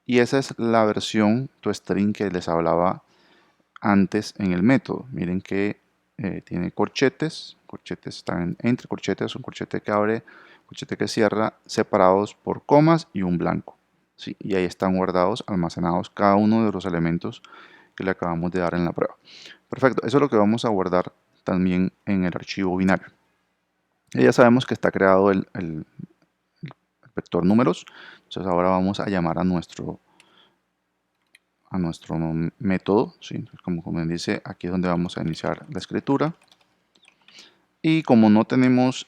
Y esa es la versión toString que les hablaba antes en el método. Miren que tiene corchetes están entre corchetes, un corchete que abre, corchete que cierra, separados por comas y un blanco. ¿Sí? Y ahí están guardados, almacenados cada uno de los elementos que le acabamos de dar en la prueba. Perfecto, eso es lo que vamos a guardar también en el archivo binario. Y ya sabemos que está creado el vector números. Entonces ahora vamos a llamar a nuestro método, ¿sí? Como dice, aquí es donde vamos a iniciar la escritura. Y como no tenemos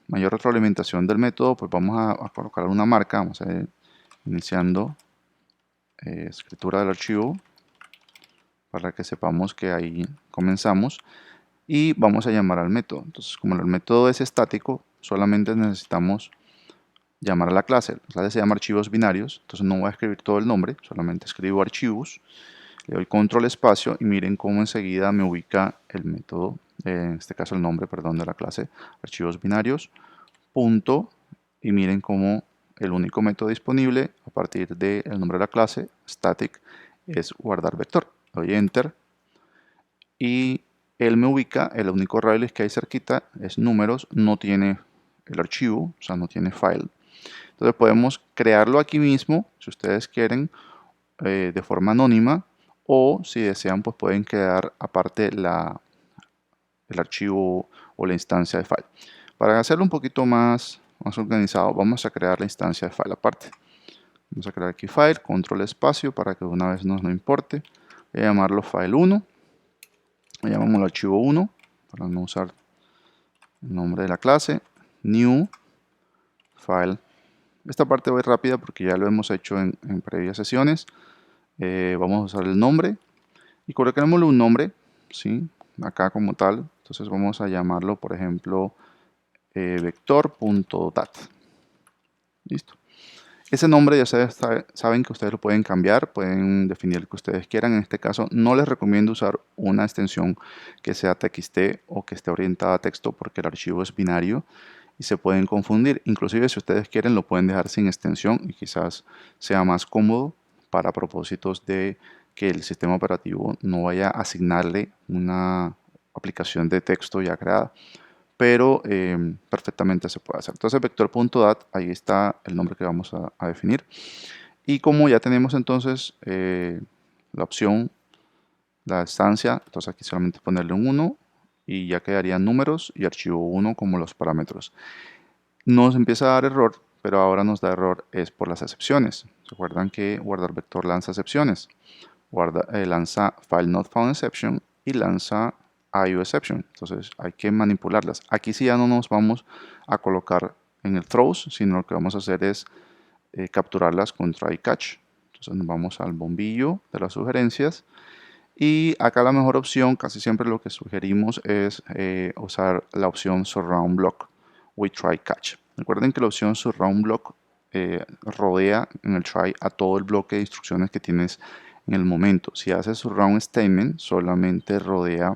mayor retroalimentación del método, pues vamos a colocar una marca. Vamos a ir iniciando escritura del archivo para que sepamos que ahí comenzamos. Y vamos a llamar al método. Entonces, como el método es estático, solamente necesitamos llamar a la clase. La clase se llama archivos binarios, entonces no voy a escribir todo el nombre, solamente escribo archivos, le doy control espacio y miren cómo enseguida me ubica el método, en este caso el nombre, perdón, de la clase, archivos binarios, punto, y miren cómo el único método disponible a partir del nombre de la clase, static, es guardar vector. Doy enter y él me ubica, el único raíz que hay cerquita es números, no tiene el archivo, o sea, no tiene file. Entonces podemos crearlo aquí mismo, si ustedes quieren, de forma anónima, o si desean, pues pueden crear aparte el archivo o la instancia de file. Para hacerlo un poquito más organizado, vamos a crear la instancia de file aparte. Vamos a crear aquí file, control espacio, para que una vez no importe. Voy a llamarlo file 1. Le llamamos el archivo 1, para no usar el nombre de la clase. New file. Esta parte va rápida porque ya lo hemos hecho en previas sesiones. Vamos a usar el nombre y coloquémosle un nombre, ¿sí? Acá como tal. Entonces vamos a llamarlo, por ejemplo, vector.dat. Listo. Ese nombre ya saben que ustedes lo pueden cambiar, pueden definir el que ustedes quieran. En este caso no les recomiendo usar una extensión que sea TXT o que esté orientada a texto porque el archivo es binario y se pueden confundir. Inclusive si ustedes quieren lo pueden dejar sin extensión y quizás sea más cómodo para propósitos de que el sistema operativo no vaya a asignarle una aplicación de texto ya creada, pero perfectamente se puede hacer. Entonces vector.dat, ahí está el nombre que vamos a definir. Y como ya tenemos entonces la opción, la instancia, entonces aquí solamente ponerle un 1 y ya quedarían números y archivo 1 como los parámetros. Nos empieza a dar error, pero ahora nos da error es por las excepciones. Recuerdan que guardar vector lanza excepciones. Lanza file not found exception y lanza IO exception. Entonces hay que manipularlas. Aquí sí ya no nos vamos a colocar en el throws, sino lo que vamos a hacer es capturarlas con try catch. Entonces nos vamos al bombillo de las sugerencias. Y acá la mejor opción, casi siempre lo que sugerimos es usar la opción surround block with try catch. Recuerden que la opción surround block rodea en el try a todo el bloque de instrucciones que tienes en el momento. Si haces surround statement, solamente rodea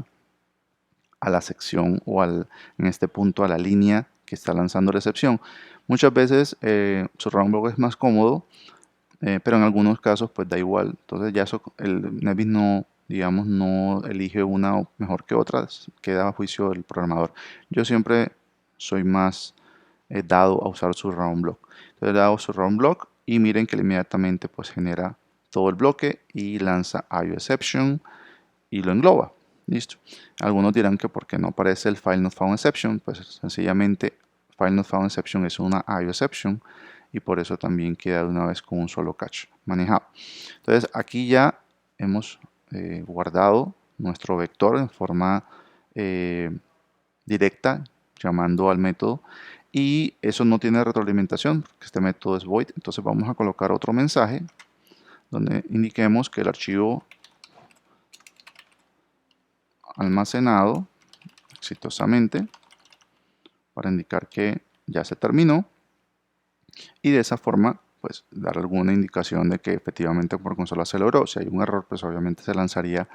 a la sección o en este punto a la línea que está lanzando la excepción. Muchas veces surround block es más cómodo, pero en algunos casos pues da igual. Entonces ya el Nevis no, digamos, no elige una mejor que otra, queda a juicio del programador. Yo siempre soy más dado a usar surround block. Entonces le hago surround block y miren que inmediatamente pues genera todo el bloque y lanza IO exception y lo engloba. Listo. Algunos dirán que porque no aparece el file not found exception, pues sencillamente file not found exception es una IO exception y por eso también queda de una vez con un solo catch manejado. Entonces aquí ya hemos guardado nuestro vector en forma directa llamando al método y eso no tiene retroalimentación porque este método es void. Entonces vamos a colocar otro mensaje donde indiquemos que el archivo almacenado exitosamente para indicar que ya se terminó y de esa forma pues dar alguna indicación de que efectivamente por consola se logró. Si hay un error pues obviamente se lanzaría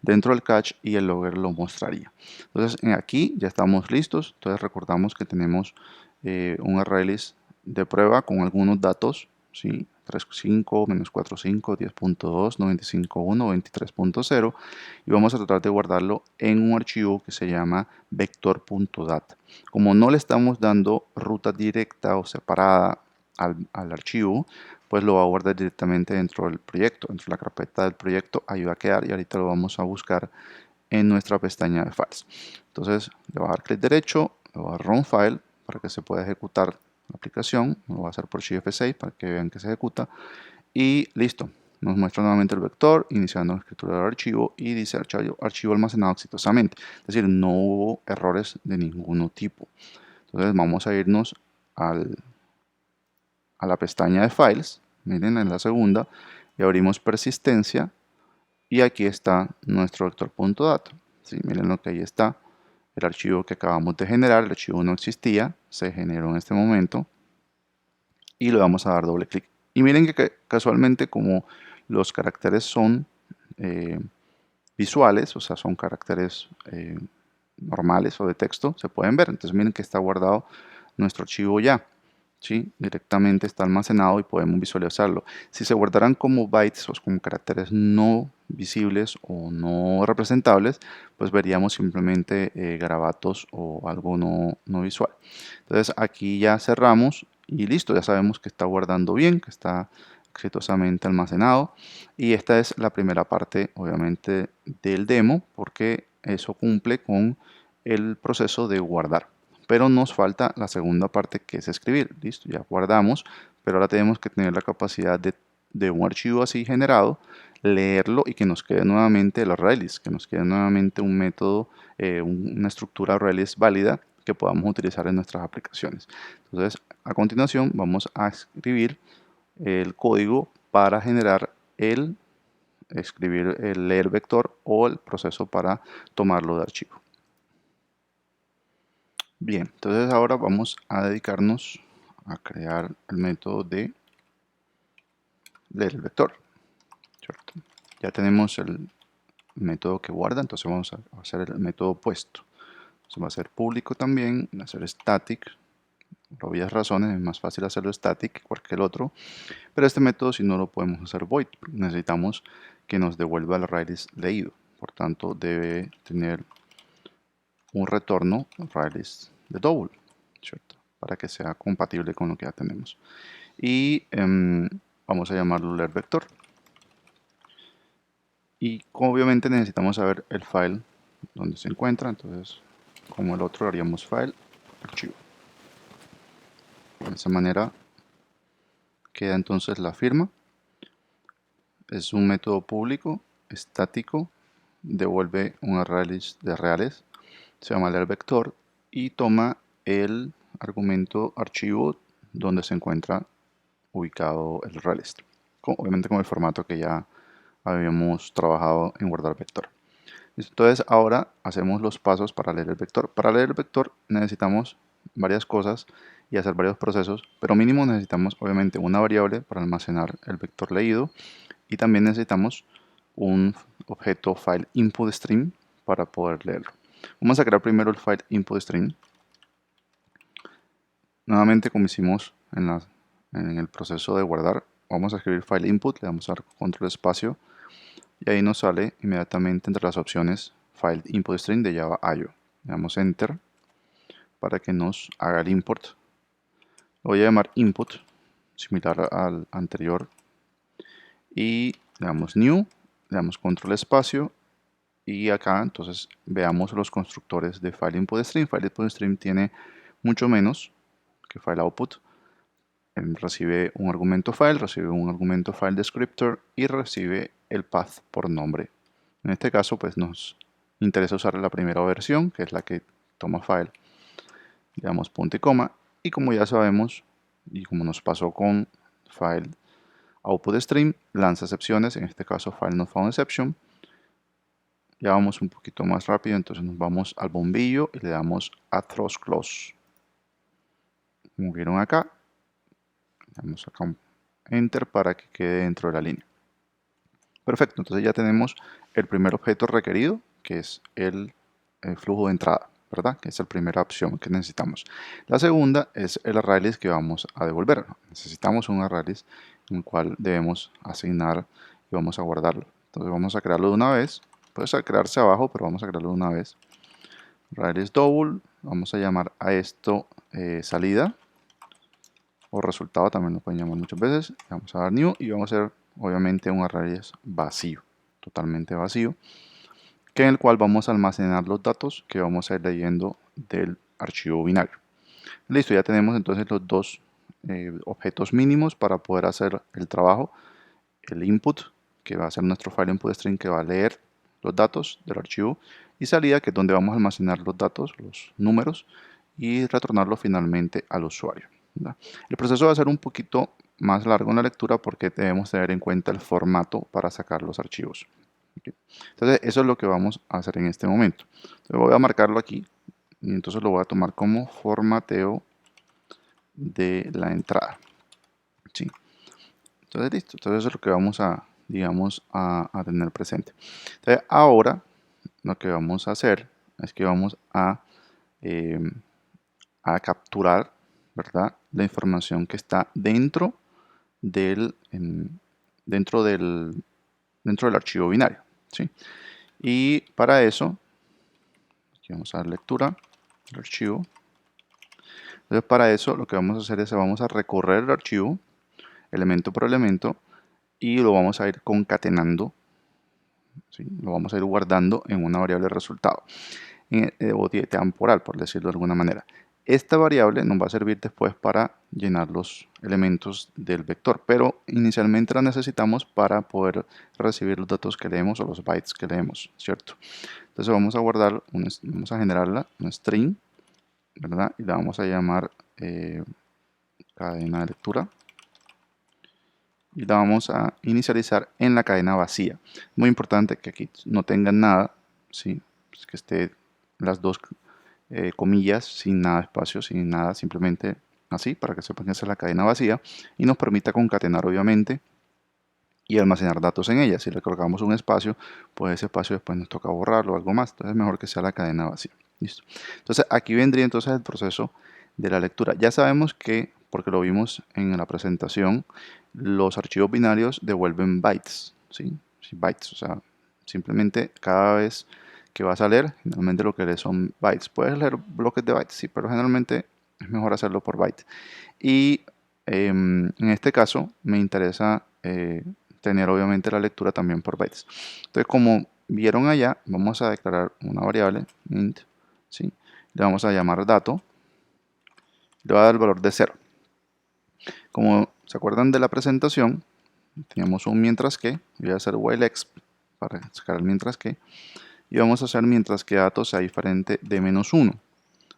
dentro del catch y el logger lo mostraría. Entonces aquí ya estamos listos. Entonces recordamos que tenemos un ArrayList de prueba con algunos datos, ¿sí? 3.5, menos 4.5, 10.2, 95.1, 23.0 y vamos a tratar de guardarlo en un archivo que se llama vector.dat. Como no le estamos dando ruta directa o separada al archivo, pues lo va a guardar directamente dentro del proyecto, dentro de la carpeta del proyecto, ahí va a quedar y ahorita lo vamos a buscar en nuestra pestaña de files. Entonces le voy a dar clic derecho, le voy a dar run file para que se pueda ejecutar la aplicación, lo voy a hacer por Shift F6 para que vean que se ejecuta y listo. Nos muestra nuevamente el vector, iniciando la escritura del archivo y dice archivo almacenado exitosamente. Es decir, no hubo errores de ningún tipo. Entonces vamos a irnos a la pestaña de files, miren en la segunda, y abrimos persistencia y aquí está nuestro vector.dat. ¿Sí? Miren lo que ahí está, el archivo que acabamos de generar, el archivo no existía, se generó en este momento y le vamos a dar doble clic. Y miren que casualmente como los caracteres son visuales, o sea, son caracteres normales o de texto, se pueden ver. Entonces miren que está guardado nuestro archivo ya. ¿Sí? Directamente está almacenado y podemos visualizarlo. Si se guardaran como bytes o como caracteres no visibles o no representables, pues veríamos simplemente garabatos o algo no visual. Entonces aquí ya cerramos y listo, ya sabemos que está guardando bien, que está exitosamente almacenado. Y esta es la primera parte, obviamente, del demo, porque eso cumple con el proceso de guardar. Pero nos falta la segunda parte, que es escribir. Listo, ya guardamos, pero ahora tenemos que tener la capacidad de un archivo así generado, leerlo y que nos quede nuevamente el Redis, que nos quede nuevamente un método, una estructura Redis válida que podamos utilizar en nuestras aplicaciones. Entonces, a continuación vamos a escribir el código para generar escribir el leer vector o el proceso para tomarlo de archivo. Bien, entonces ahora vamos a dedicarnos a crear el método de leer el vector, ¿cierto? Ya tenemos el método que guarda, entonces vamos a hacer el método opuesto. Entonces va a ser público también, va a ser static. Por obvias razones es más fácil hacerlo static que cualquier otro, pero este método si no lo podemos hacer void, necesitamos que nos devuelva el Redis leído, por tanto debe tener un retorno Redis de double, ¿cierto? Para que sea compatible con lo que ya tenemos. Y vamos a llamarlo leer vector. Y obviamente necesitamos saber el file donde se encuentra, entonces como el otro haríamos file, archivo. De esa manera queda entonces la firma. Es un método público, estático, devuelve un array de reales, se llama leer vector y toma el argumento archivo donde se encuentra ubicado el array-list, obviamente con el formato que ya habíamos trabajado en guardar vector. Entonces ahora hacemos los pasos para leer el vector. Para leer el vector necesitamos varias cosas y hacer varios procesos, pero mínimo necesitamos obviamente una variable para almacenar el vector leído y también necesitamos un objeto file input stream para poder leerlo. Vamos a crear primero el file input stream. Nuevamente, como hicimos en el proceso de guardar, vamos a escribir file input, le damos a dar control espacio y ahí nos sale inmediatamente entre las opciones file input stream de Java IO. Le damos enter para que nos haga el import. Lo voy a llamar input, similar al anterior, y le damos new, le damos control espacio y acá entonces veamos los constructores de file input stream. File input stream tiene mucho menos que file output. Recibe un argumento file, recibe un argumento file descriptor y recibe el path por nombre. En este caso pues nos interesa usar la primera versión, que es la que toma file. Le damos punto y coma y como ya sabemos y como nos pasó con file output stream, lanza excepciones, en este caso file not found exception. Ya vamos un poquito más rápido, entonces nos vamos al bombillo y le damos a throws close. Como vieron acá, le damos acá un enter para que quede dentro de la línea. Perfecto, entonces ya tenemos el primer objeto requerido, que es el flujo de entrada. ¿verdad? Que es la primera opción que necesitamos. La segunda es el ArrayList que vamos a devolver. Necesitamos un ArrayList en el cual debemos asignar y vamos a guardarlo. Entonces vamos a crearlo de una vez. Puede crearse abajo, pero vamos a crearlo de una vez. ArrayList double. Vamos a llamar a esto salida o resultado, también lo pueden llamar muchas veces. Vamos a dar new y vamos a hacer obviamente un ArrayList vacío, totalmente vacío, que en el cual vamos a almacenar los datos que vamos a ir leyendo del archivo binario. Listo, ya tenemos entonces los dos objetos mínimos para poder hacer el trabajo. El input, que va a ser nuestro file input string, que va a leer los datos del archivo, y salida, que es donde vamos a almacenar los datos, los números, y retornarlo finalmente al usuario, ¿verdad? El proceso va a ser un poquito más largo en la lectura porque debemos tener en cuenta el formato para sacar los archivos. ¿Okay? Entonces eso es lo que vamos a hacer en este momento. Entonces voy a marcarlo aquí y entonces lo voy a tomar como formateo de la entrada. ¿Sí? Entonces listo, entonces eso es lo que vamos a, digamos, a tener presente. Entonces ahora lo que vamos a hacer es que vamos a capturar, ¿verdad?, la información que está dentro del, dentro del archivo binario, ¿sí? Y para eso, aquí vamos a dar lectura del archivo. Entonces para eso lo que vamos a hacer es vamos a recorrer el archivo elemento por elemento y lo vamos a ir concatenando, ¿sí? Lo vamos a ir guardando en una variable resultado o temporal, por decirlo de alguna manera. Esta variable nos va a servir después para llenar los elementos del vector, pero inicialmente la necesitamos para poder recibir los datos que leemos o los bytes que leemos, ¿cierto? Entonces vamos a guardar, vamos a generarla, un string, ¿verdad? Y la vamos a llamar cadena de lectura. Y la vamos a inicializar en la cadena vacía. Muy importante que aquí no tengan nada, ¿sí? Pues que esté las dos comillas sin nada de espacio, sin nada, simplemente así, para que sepan que esa es la cadena vacía y nos permita concatenar obviamente y almacenar datos en ella. Si le colocamos un espacio, pues ese espacio después nos toca borrarlo o algo más, entonces es mejor que sea la cadena vacía. Listo. Entonces aquí vendría entonces el proceso de la lectura. Ya sabemos que, porque lo vimos en la presentación, los archivos binarios devuelven bytes, ¿sí? Sí, bytes, o sea, simplemente cada vez que vas a leer, generalmente lo que lees son bytes. Puedes leer bloques de bytes, sí, pero generalmente es mejor hacerlo por byte. Y en este caso me interesa tener obviamente la lectura también por bytes. Entonces, como vieron allá, vamos a declarar una variable int, ¿sí? Le vamos a llamar dato, le va a dar el valor de 0. Como se acuerdan de la presentación, teníamos un mientras que, voy a hacer while exp para sacar el mientras que, y vamos a hacer mientras que dato sea diferente de -1.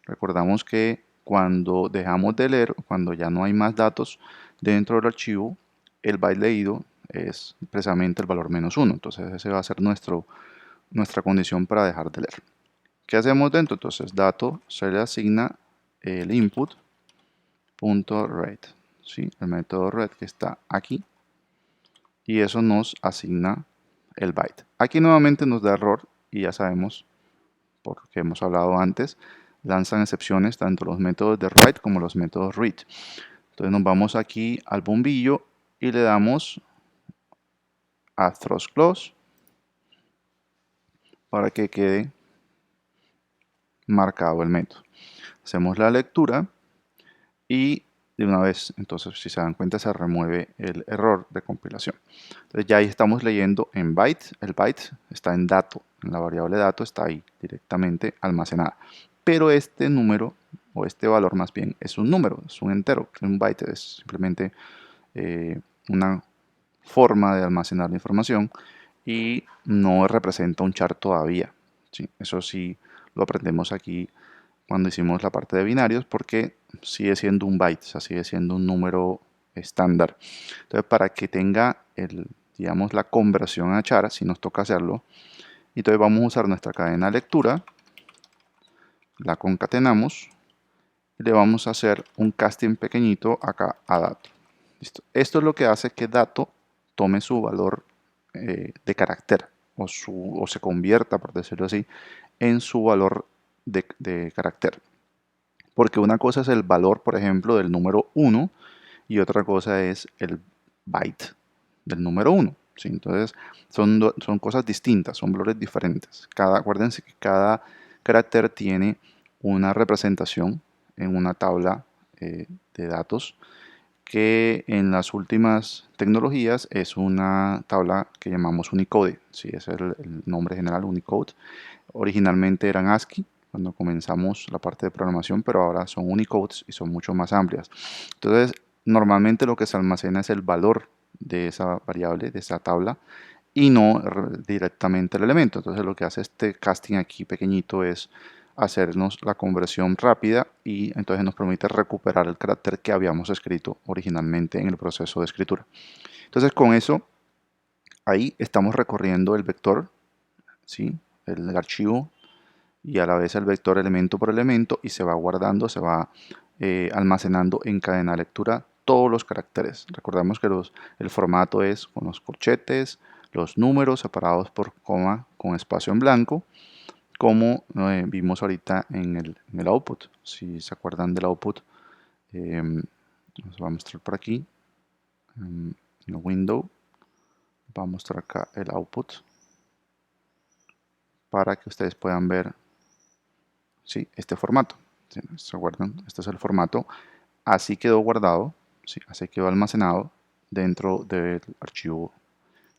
Recordamos que cuando dejamos de leer, cuando ya no hay más datos dentro del archivo, el byte leído es precisamente el valor -1. Entonces ese va a ser nuestra condición para dejar de leer. ¿Qué hacemos dentro? Entonces dato se le asigna el input.read, ¿sí? El método read que está aquí, y eso nos asigna el byte. Aquí nuevamente nos da error y ya sabemos, porque hemos hablado antes, lanzan excepciones tanto los métodos de write como los métodos read. Entonces nos vamos aquí al bombillo y le damos a throws close para que quede marcado el método. Hacemos la lectura y de una vez, entonces si se dan cuenta, se remueve el error de compilación. Entonces ya ahí estamos leyendo en byte, el byte está en dato, en la variable dato está ahí directamente almacenada. Pero este número, o este valor más bien, es un número, es un entero, un byte, es simplemente una forma de almacenar la información y no representa un char todavía, ¿sí? Eso sí lo aprendemos aquí cuando hicimos la parte de binarios, porque sigue siendo un byte, o sea, sigue siendo un número estándar. Entonces, para que tenga digamos, la conversión a char, si nos toca hacerlo, entonces vamos a usar nuestra cadena de lectura, la concatenamos y le vamos a hacer un casting pequeñito acá a dato. ¿Listo? Esto es lo que hace que dato tome su valor de carácter o se convierta, por decirlo así, en su valor de carácter. Porque una cosa es el valor, por ejemplo, del número 1 y otra cosa es el byte del número 1. ¿Sí? Entonces, son cosas distintas, son valores diferentes. Acuérdense que cada carácter tiene una representación en una tabla de datos que en las últimas tecnologías es una tabla que llamamos Unicode. Sí, ese es el nombre general, Unicode. Originalmente eran ASCII cuando comenzamos la parte de programación, pero ahora son Unicodes y son mucho más amplias. Entonces, normalmente lo que se almacena es el valor de esa variable, de esa tabla, y no directamente el elemento. Entonces, lo que hace este casting aquí pequeñito es hacernos la conversión rápida y entonces nos permite recuperar el carácter que habíamos escrito originalmente en el proceso de escritura. Entonces, con eso, ahí estamos recorriendo el vector, ¿sí? El archivo y a la vez el vector elemento por elemento y se va guardando, se va almacenando en cadena de lectura todos los caracteres. Recordemos que el formato es con los corchetes, los números separados por coma con espacio en blanco, como vimos ahorita en el output. Si se acuerdan del output, nos va a mostrar por aquí, en el window, va a mostrar acá el output para que ustedes puedan ver, ¿sí?, este formato. ¿Se acuerdan? Este es el formato. Así quedó guardado, ¿sí? Así quedó almacenado dentro del archivo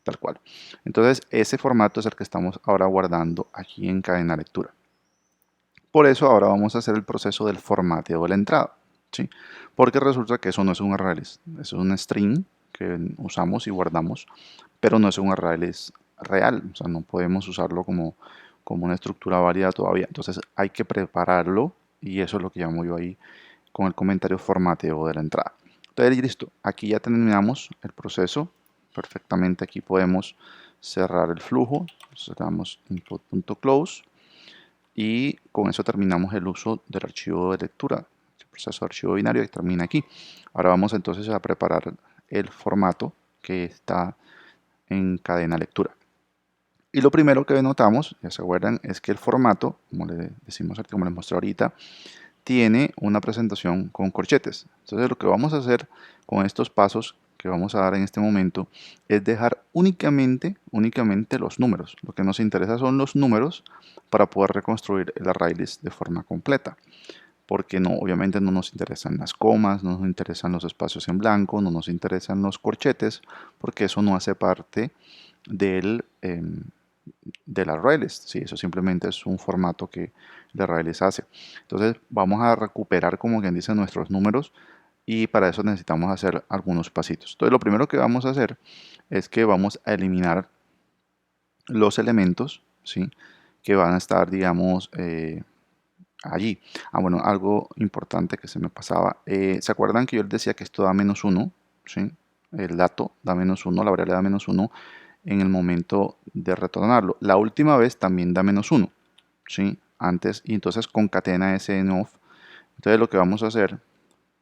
tal cual. Entonces, ese formato es el que estamos ahora guardando aquí en cadena lectura. Por eso ahora vamos a hacer el proceso del formateo de la entrada, ¿sí? Porque resulta que eso no es un array list, es un string que usamos y guardamos, pero no es un array list real, o sea, no podemos usarlo como una estructura válida todavía. Entonces hay que prepararlo y eso es lo que llamo yo ahí con el comentario formateo de la entrada. Entonces, listo, aquí ya terminamos el proceso perfectamente. Aquí podemos cerrar el flujo. Entonces, le damos input.close y con eso terminamos el uso del archivo de lectura. El proceso de archivo binario que termina aquí. Ahora vamos entonces a preparar el formato que está en cadena lectura. Y lo primero que notamos, ya se acuerdan, es que el formato, como le decimos, como les mostré ahorita, tiene una presentación con corchetes. Entonces lo que vamos a hacer con estos pasos que vamos a dar en este momento es dejar únicamente los números. Lo que nos interesa son los números para poder reconstruir el array list de forma completa. Porque no, obviamente no nos interesan las comas, no nos interesan los espacios en blanco, no nos interesan los corchetes, porque eso no hace parte del array list. Sí, eso simplemente es un formato que el array list hace. Entonces vamos a recuperar, como quien dice, nuestros números y para eso necesitamos hacer algunos pasitos. Entonces lo primero que vamos a hacer es que vamos a eliminar los elementos, ¿sí?, que van a estar, digamos, allí. Bueno, algo importante que se me pasaba. ¿Se acuerdan que yo les decía que esto da -1? ¿Sí? El dato da -1, la variable da -1 en el momento de retornarlo. La última vez también da -1, ¿sí? Antes, y entonces concatena ese en off. Entonces lo que vamos a hacer,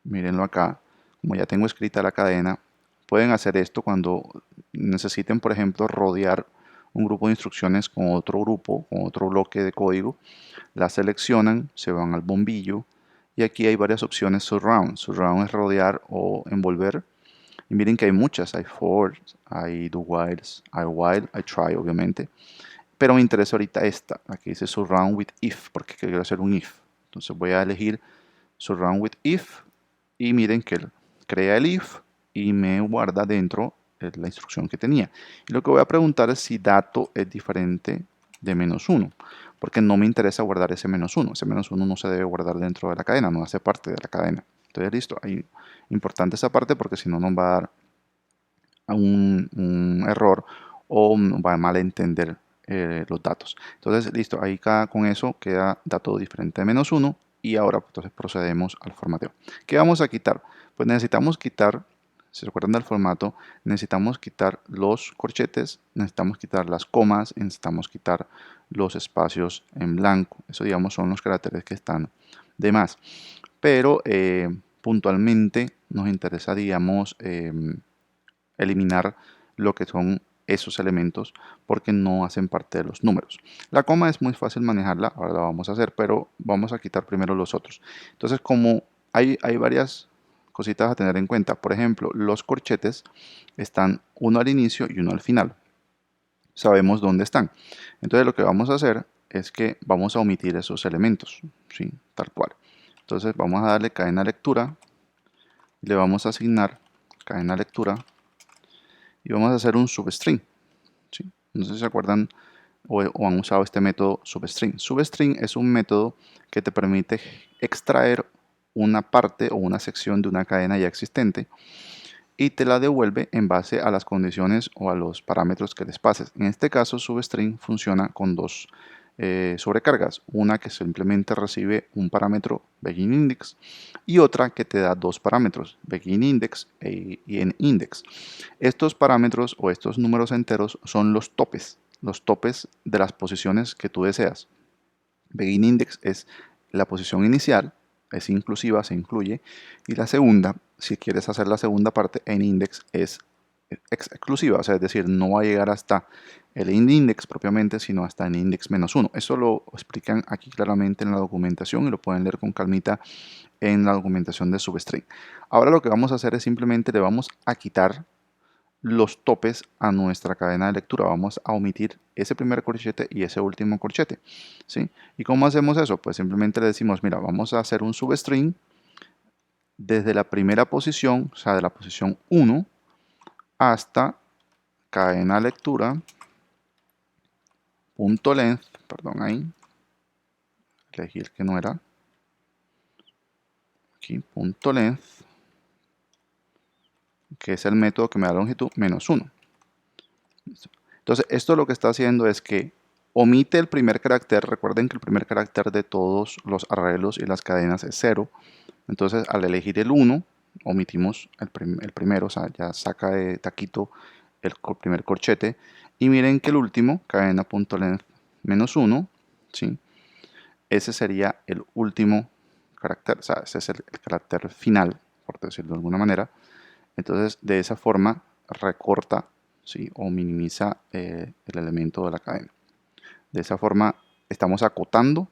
mírenlo acá, como ya tengo escrita la cadena, pueden hacer esto cuando necesiten, por ejemplo, rodear un grupo de instrucciones con otro grupo, con otro bloque de código. La seleccionan, se van al bombillo y aquí hay varias opciones surround. Surround es rodear o envolver. Y miren que hay muchas, hay for, hay do whiles, hay while, hay try obviamente. Pero me interesa ahorita esta, la que dice surround with if, porque quiero hacer un if. Entonces voy a elegir surround with if y miren que crea el if y me guarda dentro la instrucción que tenía. Y lo que voy a preguntar es si dato es diferente de -1, porque no me interesa guardar ese -1. Ese -1 no se debe guardar dentro de la cadena, no hace parte de la cadena. Entonces, listo, ahí importante esa parte porque si no nos va a dar un error o va a malentender los datos. Entonces, listo, ahí con eso queda dato diferente de -1 y ahora entonces procedemos al formateo. ¿Qué vamos a quitar? Pues necesitamos quitar, si se recuerdan del formato, necesitamos quitar los corchetes, necesitamos quitar las comas, necesitamos quitar los espacios en blanco. Eso, digamos, son los caracteres que están de más. Pero puntualmente nos interesa, digamos, eliminar lo que son esos elementos porque no hacen parte de los números. La coma es muy fácil manejarla, ahora la vamos a hacer, pero vamos a quitar primero los otros. Entonces, como hay varias cositas a tener en cuenta. Por ejemplo, los corchetes están uno al inicio y uno al final. Sabemos dónde están. Entonces lo que vamos a hacer es que vamos a omitir esos elementos, ¿sí? Tal cual. Entonces vamos a darle cadena lectura, le vamos a asignar cadena lectura y vamos a hacer un substring, ¿sí? No sé si se acuerdan o han usado este método substring. Substring es un método que te permite extraer una parte o una sección de una cadena ya existente y te la devuelve en base a las condiciones o a los parámetros que les pases. En este caso, substring funciona con dos sobrecargas, una que simplemente recibe un parámetro beginIndex y otra que te da dos parámetros, beginIndex y endIndex. Estos parámetros o estos números enteros son los topes de las posiciones que tú deseas. BeginIndex es la posición inicial, es inclusiva, se incluye, y la segunda, si quieres hacer la segunda parte, endIndex es exclusiva, o sea, es decir, no va a llegar hasta el endIndex propiamente, sino hasta el index -1. Eso lo explican aquí claramente en la documentación y lo pueden leer con calmita en la documentación de Substring. Ahora lo que vamos a hacer es simplemente le vamos a quitar los topes a nuestra cadena de lectura. Vamos a omitir ese primer corchete y ese último corchete, ¿sí? ¿Y cómo hacemos eso? Pues simplemente le decimos, mira, vamos a hacer un substring desde la primera posición, o sea, de la posición 1 hasta cadena lectura punto length, perdón, ahí, elegí el que no era, aquí, punto length, que es el método que me da longitud, -1. Entonces, esto lo que está haciendo es que omite el primer carácter. Recuerden que el primer carácter de todos los arreglos y las cadenas es 0. Entonces, al elegir el 1, omitimos el primero, o sea, ya saca de taquito el primer corchete. Y miren que el último, cadena.length -1, ¿sí? Ese sería el último carácter, o sea, ese es el carácter final, por decirlo de alguna manera. Entonces, de esa forma, recorta, ¿sí? O minimiza el elemento de la cadena. De esa forma, estamos acotando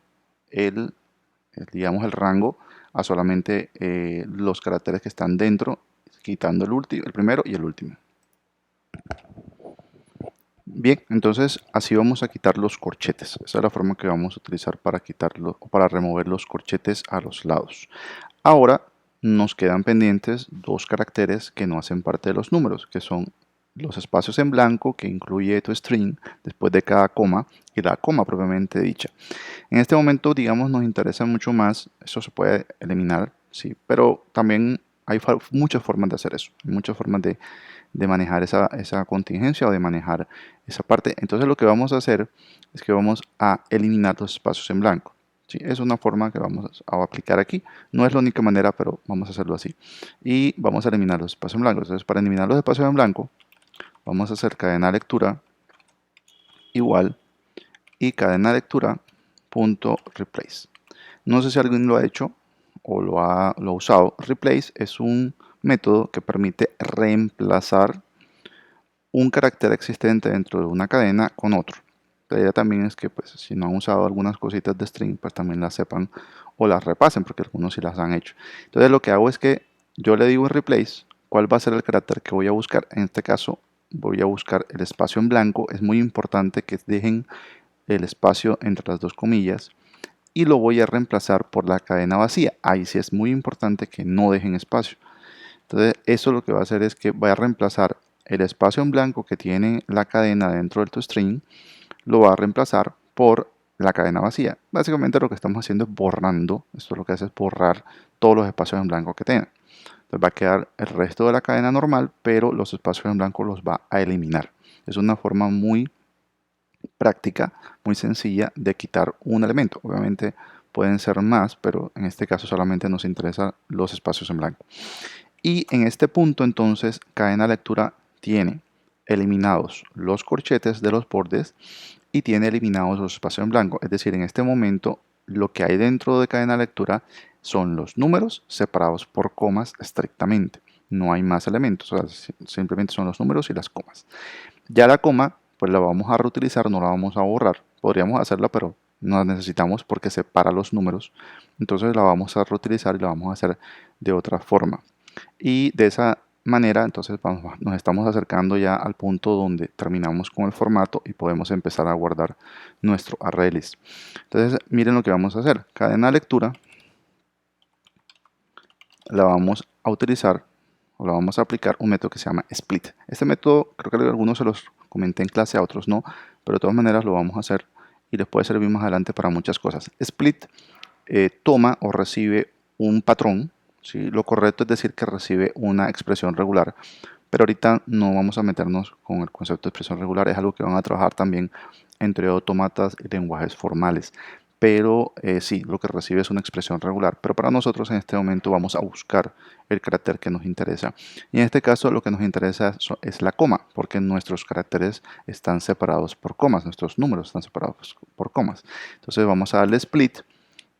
digamos, el rango a solamente los caracteres que están dentro, quitando el primero y el último. Bien, entonces así vamos a quitar los corchetes. Esa es la forma que vamos a utilizar para quitarlo o para remover los corchetes a los lados. Ahora nos quedan pendientes dos caracteres que no hacen parte de los números, que son los espacios en blanco que incluye tu string después de cada coma y la coma propiamente dicha. En este momento, digamos, nos interesa mucho más, eso se puede eliminar, sí, pero también hay muchas formas de hacer eso, muchas formas de manejar esa contingencia o de manejar esa parte. Entonces lo que vamos a hacer es que vamos a eliminar los espacios en blanco. ¿Sí? Es una forma que vamos a aplicar aquí. No es la única manera, pero vamos a hacerlo así. Y vamos a eliminar los espacios en blanco. Entonces para eliminar los espacios en blanco, vamos a hacer cadena lectura igual y cadena lectura punto replace. No sé si alguien lo ha hecho o lo ha usado. Replace es un método que permite reemplazar un carácter existente dentro de una cadena con otro. La idea también es que pues, si no han usado algunas cositas de string, pues también las sepan o las repasen, porque algunos sí las han hecho. Entonces lo que hago es que yo le digo en replace cuál va a ser el carácter que voy a buscar. En este caso voy a buscar el espacio en blanco. Es muy importante que dejen el espacio entre las dos comillas y lo voy a reemplazar por la cadena vacía. Ahí sí es muy importante que no dejen espacio. Entonces eso lo que va a hacer es que va a reemplazar el espacio en blanco que tiene la cadena dentro del toString, lo va a reemplazar por la cadena vacía. Básicamente lo que estamos haciendo es borrando, esto lo que hace es borrar todos los espacios en blanco que tenga. Entonces va a quedar el resto de la cadena normal, pero los espacios en blanco los va a eliminar. Es una forma muy práctica, muy sencilla de quitar un elemento. Obviamente pueden ser más, pero en este caso solamente nos interesan los espacios en blanco. Y en este punto entonces cadena lectura tiene eliminados los corchetes de los bordes y tiene eliminados los espacios en blanco. Es decir, en este momento lo que hay dentro de cadena lectura son los números separados por comas estrictamente. No hay más elementos, o sea, simplemente son los números y las comas. Ya la coma, pues la vamos a reutilizar, no la vamos a borrar. Podríamos hacerla, pero no la necesitamos porque separa los números. Entonces la vamos a reutilizar y la vamos a hacer de otra forma. Y de esa manera, entonces nos estamos acercando ya al punto donde terminamos con el formato y podemos empezar a guardar nuestro ArrayList. Entonces, miren lo que vamos a hacer. Cadena de lectura la vamos a utilizar o la vamos a aplicar un método que se llama split. Este método creo que algunos se los comenté en clase, a otros no, pero de todas maneras lo vamos a hacer y les puede servir más adelante para muchas cosas. Split toma o recibe un patrón, ¿sí? Lo correcto es decir que recibe una expresión regular, pero ahorita no vamos a meternos con el concepto de expresión regular, es algo que van a trabajar también entre autómatas y lenguajes formales. Pero sí, lo que recibe es una expresión regular, pero para nosotros en este momento vamos a buscar el carácter que nos interesa. Y en este caso lo que nos interesa es la coma, porque nuestros caracteres están separados por comas, nuestros números están separados por comas. Entonces vamos a darle split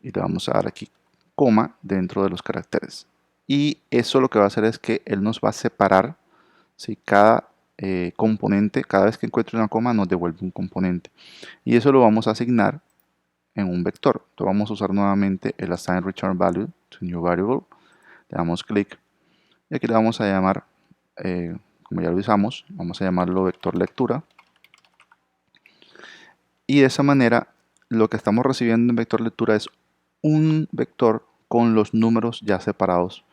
y le vamos a dar aquí coma dentro de los caracteres. Y eso lo que va a hacer es que él nos va a separar, ¿sí? Cada componente, cada vez que encuentre una coma nos devuelve un componente. Y eso lo vamos a asignar en un vector. Entonces vamos a usar nuevamente el assign return value to new variable. Le damos clic y aquí le vamos a llamar, como ya lo usamos, vamos a llamarlo vector lectura. Y de esa manera lo que estamos recibiendo en vector lectura es un vector con los números ya separados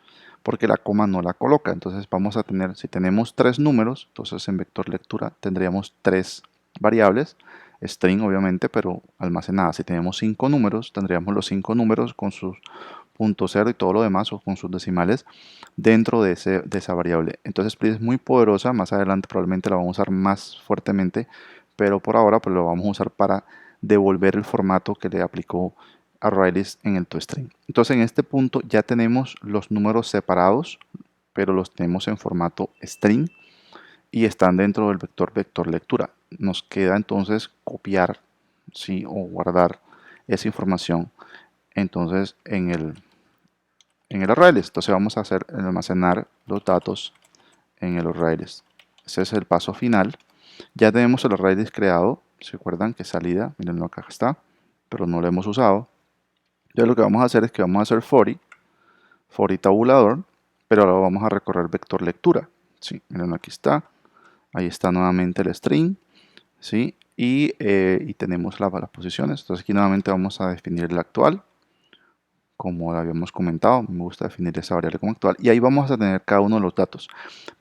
porque la coma no la coloca. Entonces vamos a tener, si tenemos tres números, entonces en vector lectura tendríamos tres variables, string obviamente, pero almacenadas. Si tenemos 5 números, tendríamos los 5 números con sus punto cero y todo lo demás o con sus decimales dentro de esa variable. Entonces split es muy poderosa, más adelante probablemente la vamos a usar más fuertemente, pero por ahora pues lo vamos a usar para devolver el formato que le aplicó ArrayList en el toString. Entonces en este punto ya tenemos los números separados, pero los tenemos en formato string y están dentro del vector lectura. Nos queda entonces copiar, ¿sí? O guardar esa información entonces en el ArrayList. Entonces vamos a hacer almacenar los datos en el ArrayList. Ese es el paso final. Ya tenemos el ArrayList creado. ¿Se acuerdan que salida? Miren, acá está, pero no lo hemos usado. Entonces lo que vamos a hacer es que vamos a hacer for tabulador, pero ahora vamos a recorrer vector lectura. ¿Sí? Miren, aquí está. Ahí está nuevamente el string. ¿Sí? Y tenemos las posiciones. Entonces aquí nuevamente vamos a definir el actual. Como lo habíamos comentado, me gusta definir esa variable como actual. Y ahí vamos a tener cada uno de los datos.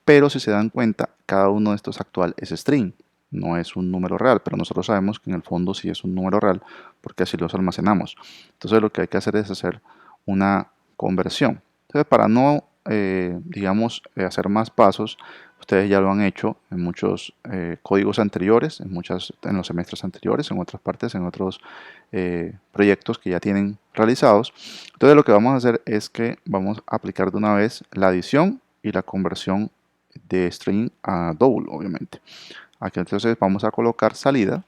Pero si se dan cuenta, cada uno de estos actual es string. No es un número real, pero nosotros sabemos que en el fondo sí es un número real porque así los almacenamos. Entonces lo que hay que hacer es hacer una conversión. Entonces para no, digamos, hacer más pasos, ustedes ya lo han hecho en muchos códigos anteriores, en los semestres anteriores, en otras partes, en otros proyectos que ya tienen realizados. Entonces lo que vamos a hacer es que vamos a aplicar de una vez la adición y la conversión de string a double, obviamente. Aquí entonces vamos a colocar salida,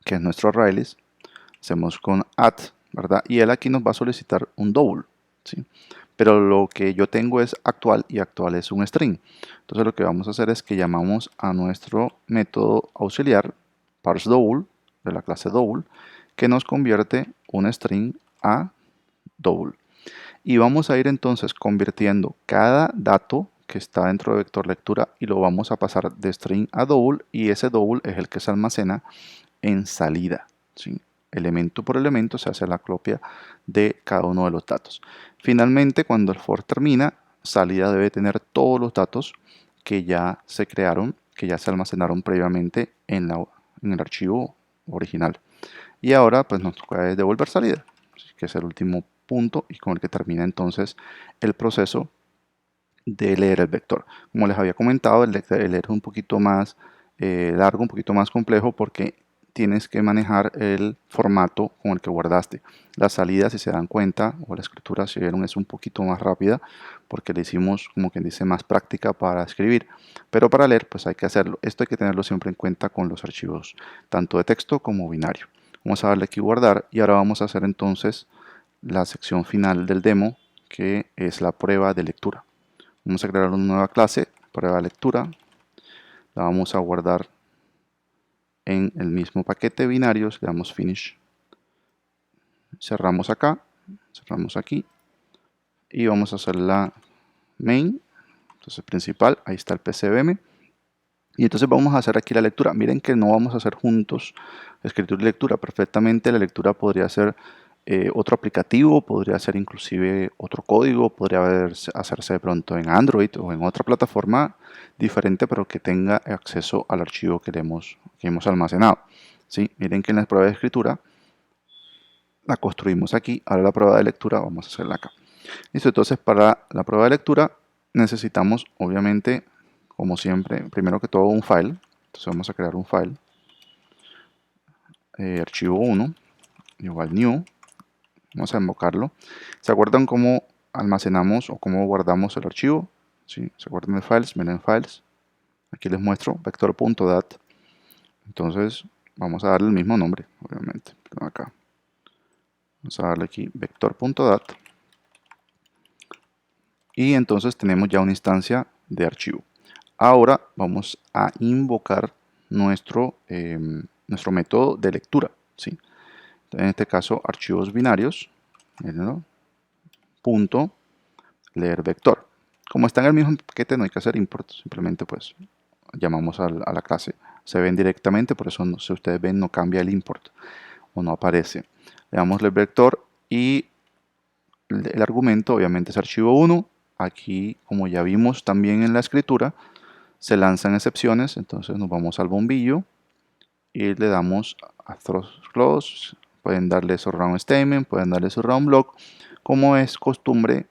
que es nuestro ArrayList. Hacemos con add, ¿verdad? Y él aquí nos va a solicitar un double, ¿sí? Pero lo que yo tengo es actual y actual es un string. Entonces lo que vamos a hacer es que llamamos a nuestro método auxiliar parseDouble de la clase double que nos convierte un string a double. Y vamos a ir entonces convirtiendo cada dato que está dentro de vector lectura y lo vamos a pasar de string a double y ese double es el que se almacena en salida, ¿sí? Elemento por elemento se hace la copia de cada uno de los datos. Finalmente, cuando el for termina, salida debe tener todos los datos que ya se crearon, que ya se almacenaron previamente en el archivo original. Y ahora pues nos toca devolver salida, que es el último punto y con el que termina entonces el proceso de leer el vector. Como les había comentado, el leer es un poquito más largo, un poquito más complejo porque tienes que manejar el formato con el que guardaste. La salida, si se dan cuenta, o la escritura, si vieron, es un poquito más rápida porque le hicimos, como quien dice, más práctica para escribir. Pero para leer, pues hay que hacerlo. Esto hay que tenerlo siempre en cuenta con los archivos, tanto de texto como binario. Vamos a darle aquí guardar y ahora vamos a hacer entonces la sección final del demo, que es la prueba de lectura. Vamos a crear una nueva clase, prueba de lectura. la vamos a guardar en el mismo paquete de binarios, le damos finish, cerramos acá, cerramos aquí y vamos a hacer la main, entonces principal, ahí está el PCBM. Y entonces vamos a hacer aquí la lectura. Miren que no vamos a hacer juntos escritura y lectura. Perfectamente la lectura podría ser otro aplicativo, podría ser inclusive otro código, podría hacerse de pronto en Android o en otra plataforma diferente, pero que tenga acceso al archivo que hemos almacenado. ¿Sí? Miren que en la prueba de escritura la construimos aquí. Ahora la prueba de lectura vamos a hacerla acá. Listo, entonces para la prueba de lectura necesitamos obviamente, como siempre, primero que todo un file. Entonces vamos a crear un file, archivo 1, igual new, vamos a invocarlo. ¿Se acuerdan cómo almacenamos o cómo guardamos el archivo? ¿Sí? ¿Se acuerdan de files? Miren files, aquí les muestro vector.dat. Entonces vamos a darle el mismo nombre, obviamente, acá. Vamos a darle aquí vector.dat. Y entonces tenemos ya una instancia de archivo. Ahora vamos a invocar nuestro método de lectura. ¿sí? En este caso, archivos binarios, mírenlo, punto leer vector. Como está en el mismo paquete, no hay que hacer import, simplemente pues llamamos a la clase. Se ven directamente, por eso si ustedes ven no cambia el import o no aparece. Le damos leer vector y el argumento obviamente es archivo 1. Aquí, como ya vimos también en la escritura, se lanzan excepciones, entonces nos vamos al bombillo y le damos a throw close. Pueden darle su round statement, pueden darle su round block. Como es costumbre,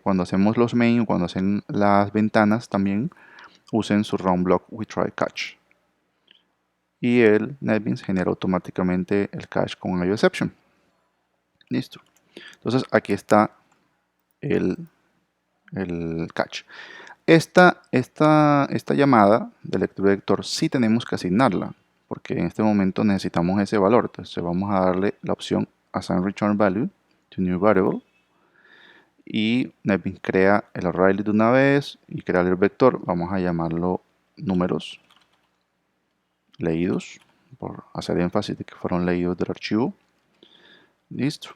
cuando hacemos los main o cuando hacen las ventanas también, usen su round block with try catch. Y el NetBeans genera automáticamente el cache con IOException. Listo. Entonces aquí está el catch. Esta llamada de lectura vector sí tenemos que asignarla, porque en este momento necesitamos ese valor. Entonces vamos a darle la opción Assign Return Value to New Variable. Y NetBeans crea el array de una vez y crea el vector. Vamos a llamarlo números leídos, por hacer énfasis de que fueron leídos del archivo. Listo.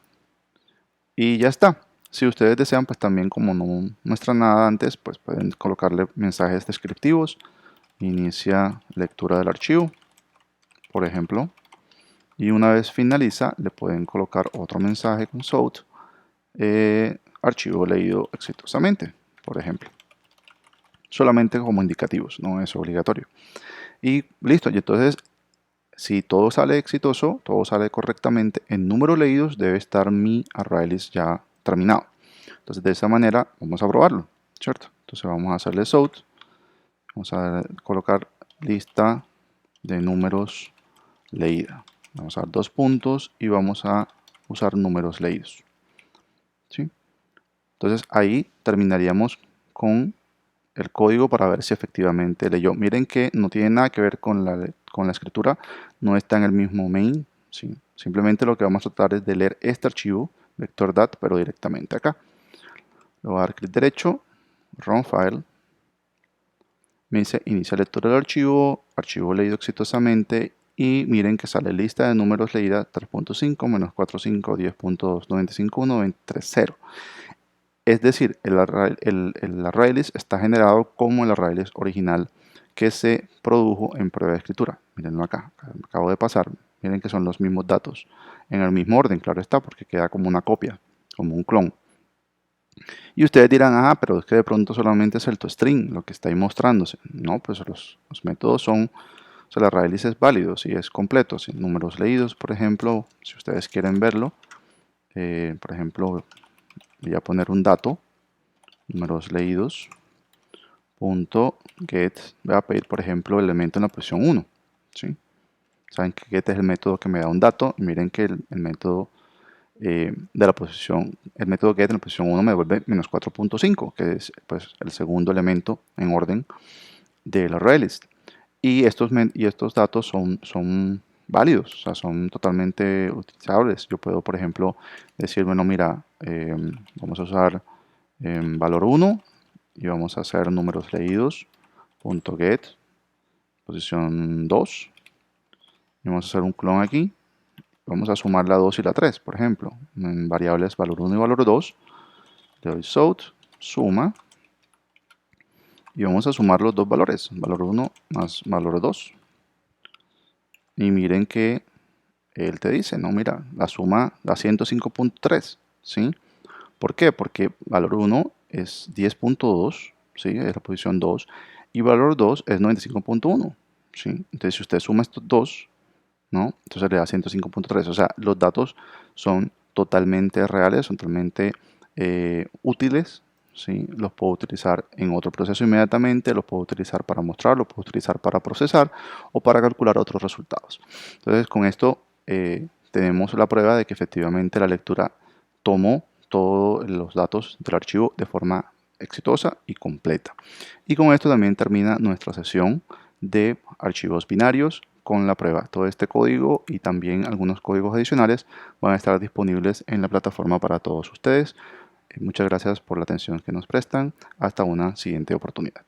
Y ya está. Si ustedes desean, pues también como no muestra nada antes, pues pueden colocarle mensajes descriptivos. Inicia lectura del archivo, por ejemplo. Y una vez finaliza, le pueden colocar otro mensaje con SOUT. Archivo leído exitosamente, por ejemplo. Solamente como indicativos, no es obligatorio. Y listo, y entonces si todo sale exitoso, todo sale correctamente, en números leídos debe estar mi ArrayList ya terminado. Entonces de esa manera vamos a probarlo, ¿cierto? Entonces vamos a hacerle SOUT, vamos a colocar lista de números leída. Vamos a dar 2 puntos y vamos a usar números leídos. ¿sí? Entonces ahí terminaríamos con el código para ver si efectivamente leyó. Miren que no tiene nada que ver con la escritura, no está en el mismo main. ¿sí? Simplemente lo que vamos a tratar es de leer este archivo, vector.dat, pero directamente acá. Le voy a dar clic derecho, run file. Me dice inicia lectura del archivo, archivo leído exitosamente. Y miren que sale lista de números leída 3.5, menos 4.5, 10.2, 95.1, 23.0. Es decir, el ArrayList está generado como el ArrayList original que se produjo en prueba de escritura. Mirenlo acá, acabo de pasar. Miren que son los mismos datos. En el mismo orden, claro está, porque queda como una copia, como un clon. Y ustedes dirán, ah, pero es que de pronto solamente es el toString lo que está ahí mostrándose. No, pues los métodos son, o sea, el ArrayList es válido, si es completo, si números leídos, por ejemplo, si ustedes quieren verlo, por ejemplo, voy a poner un dato, números leídos, punto get, voy a pedir por ejemplo el elemento en la posición 1. ¿sí? Saben que get es el método que me da un dato. Miren que el método de la posición, el método get en la posición 1 me devuelve menos 4.5, que es pues, el segundo elemento en orden de la ArrayList. Y estos datos son válidos, o sea, son totalmente utilizables. Yo puedo, por ejemplo, decir, bueno, mira, vamos a usar valor 1 y vamos a hacer números leídos, .get, posición 2. Y vamos a hacer un clon aquí. Vamos a sumar la 2 y la 3, por ejemplo, en variables valor 1 y valor 2. Le doy sort, suma, y vamos a sumar los dos valores, valor 1 más valor 2. Y miren que él te dice, no, mira, la suma da 105.3, ¿sí? ¿Por qué? Porque valor 1 es 10.2, ¿sí? Es la posición 2, y valor 2 es 95.1, ¿sí? Entonces, si usted suma estos dos, ¿no? Entonces le da 105.3. O sea, los datos son totalmente reales, son totalmente útiles, ¿sí? Los puedo utilizar en otro proceso inmediatamente, los puedo utilizar para mostrar, los puedo utilizar para procesar o para calcular otros resultados. Entonces, con esto tenemos la prueba de que efectivamente la lectura tomó todos los datos del archivo de forma exitosa y completa. Y con esto también termina nuestra sesión de archivos binarios con la prueba. Todo este código y también algunos códigos adicionales van a estar disponibles en la plataforma para todos ustedes. Muchas gracias por la atención que nos prestan. Hasta una siguiente oportunidad.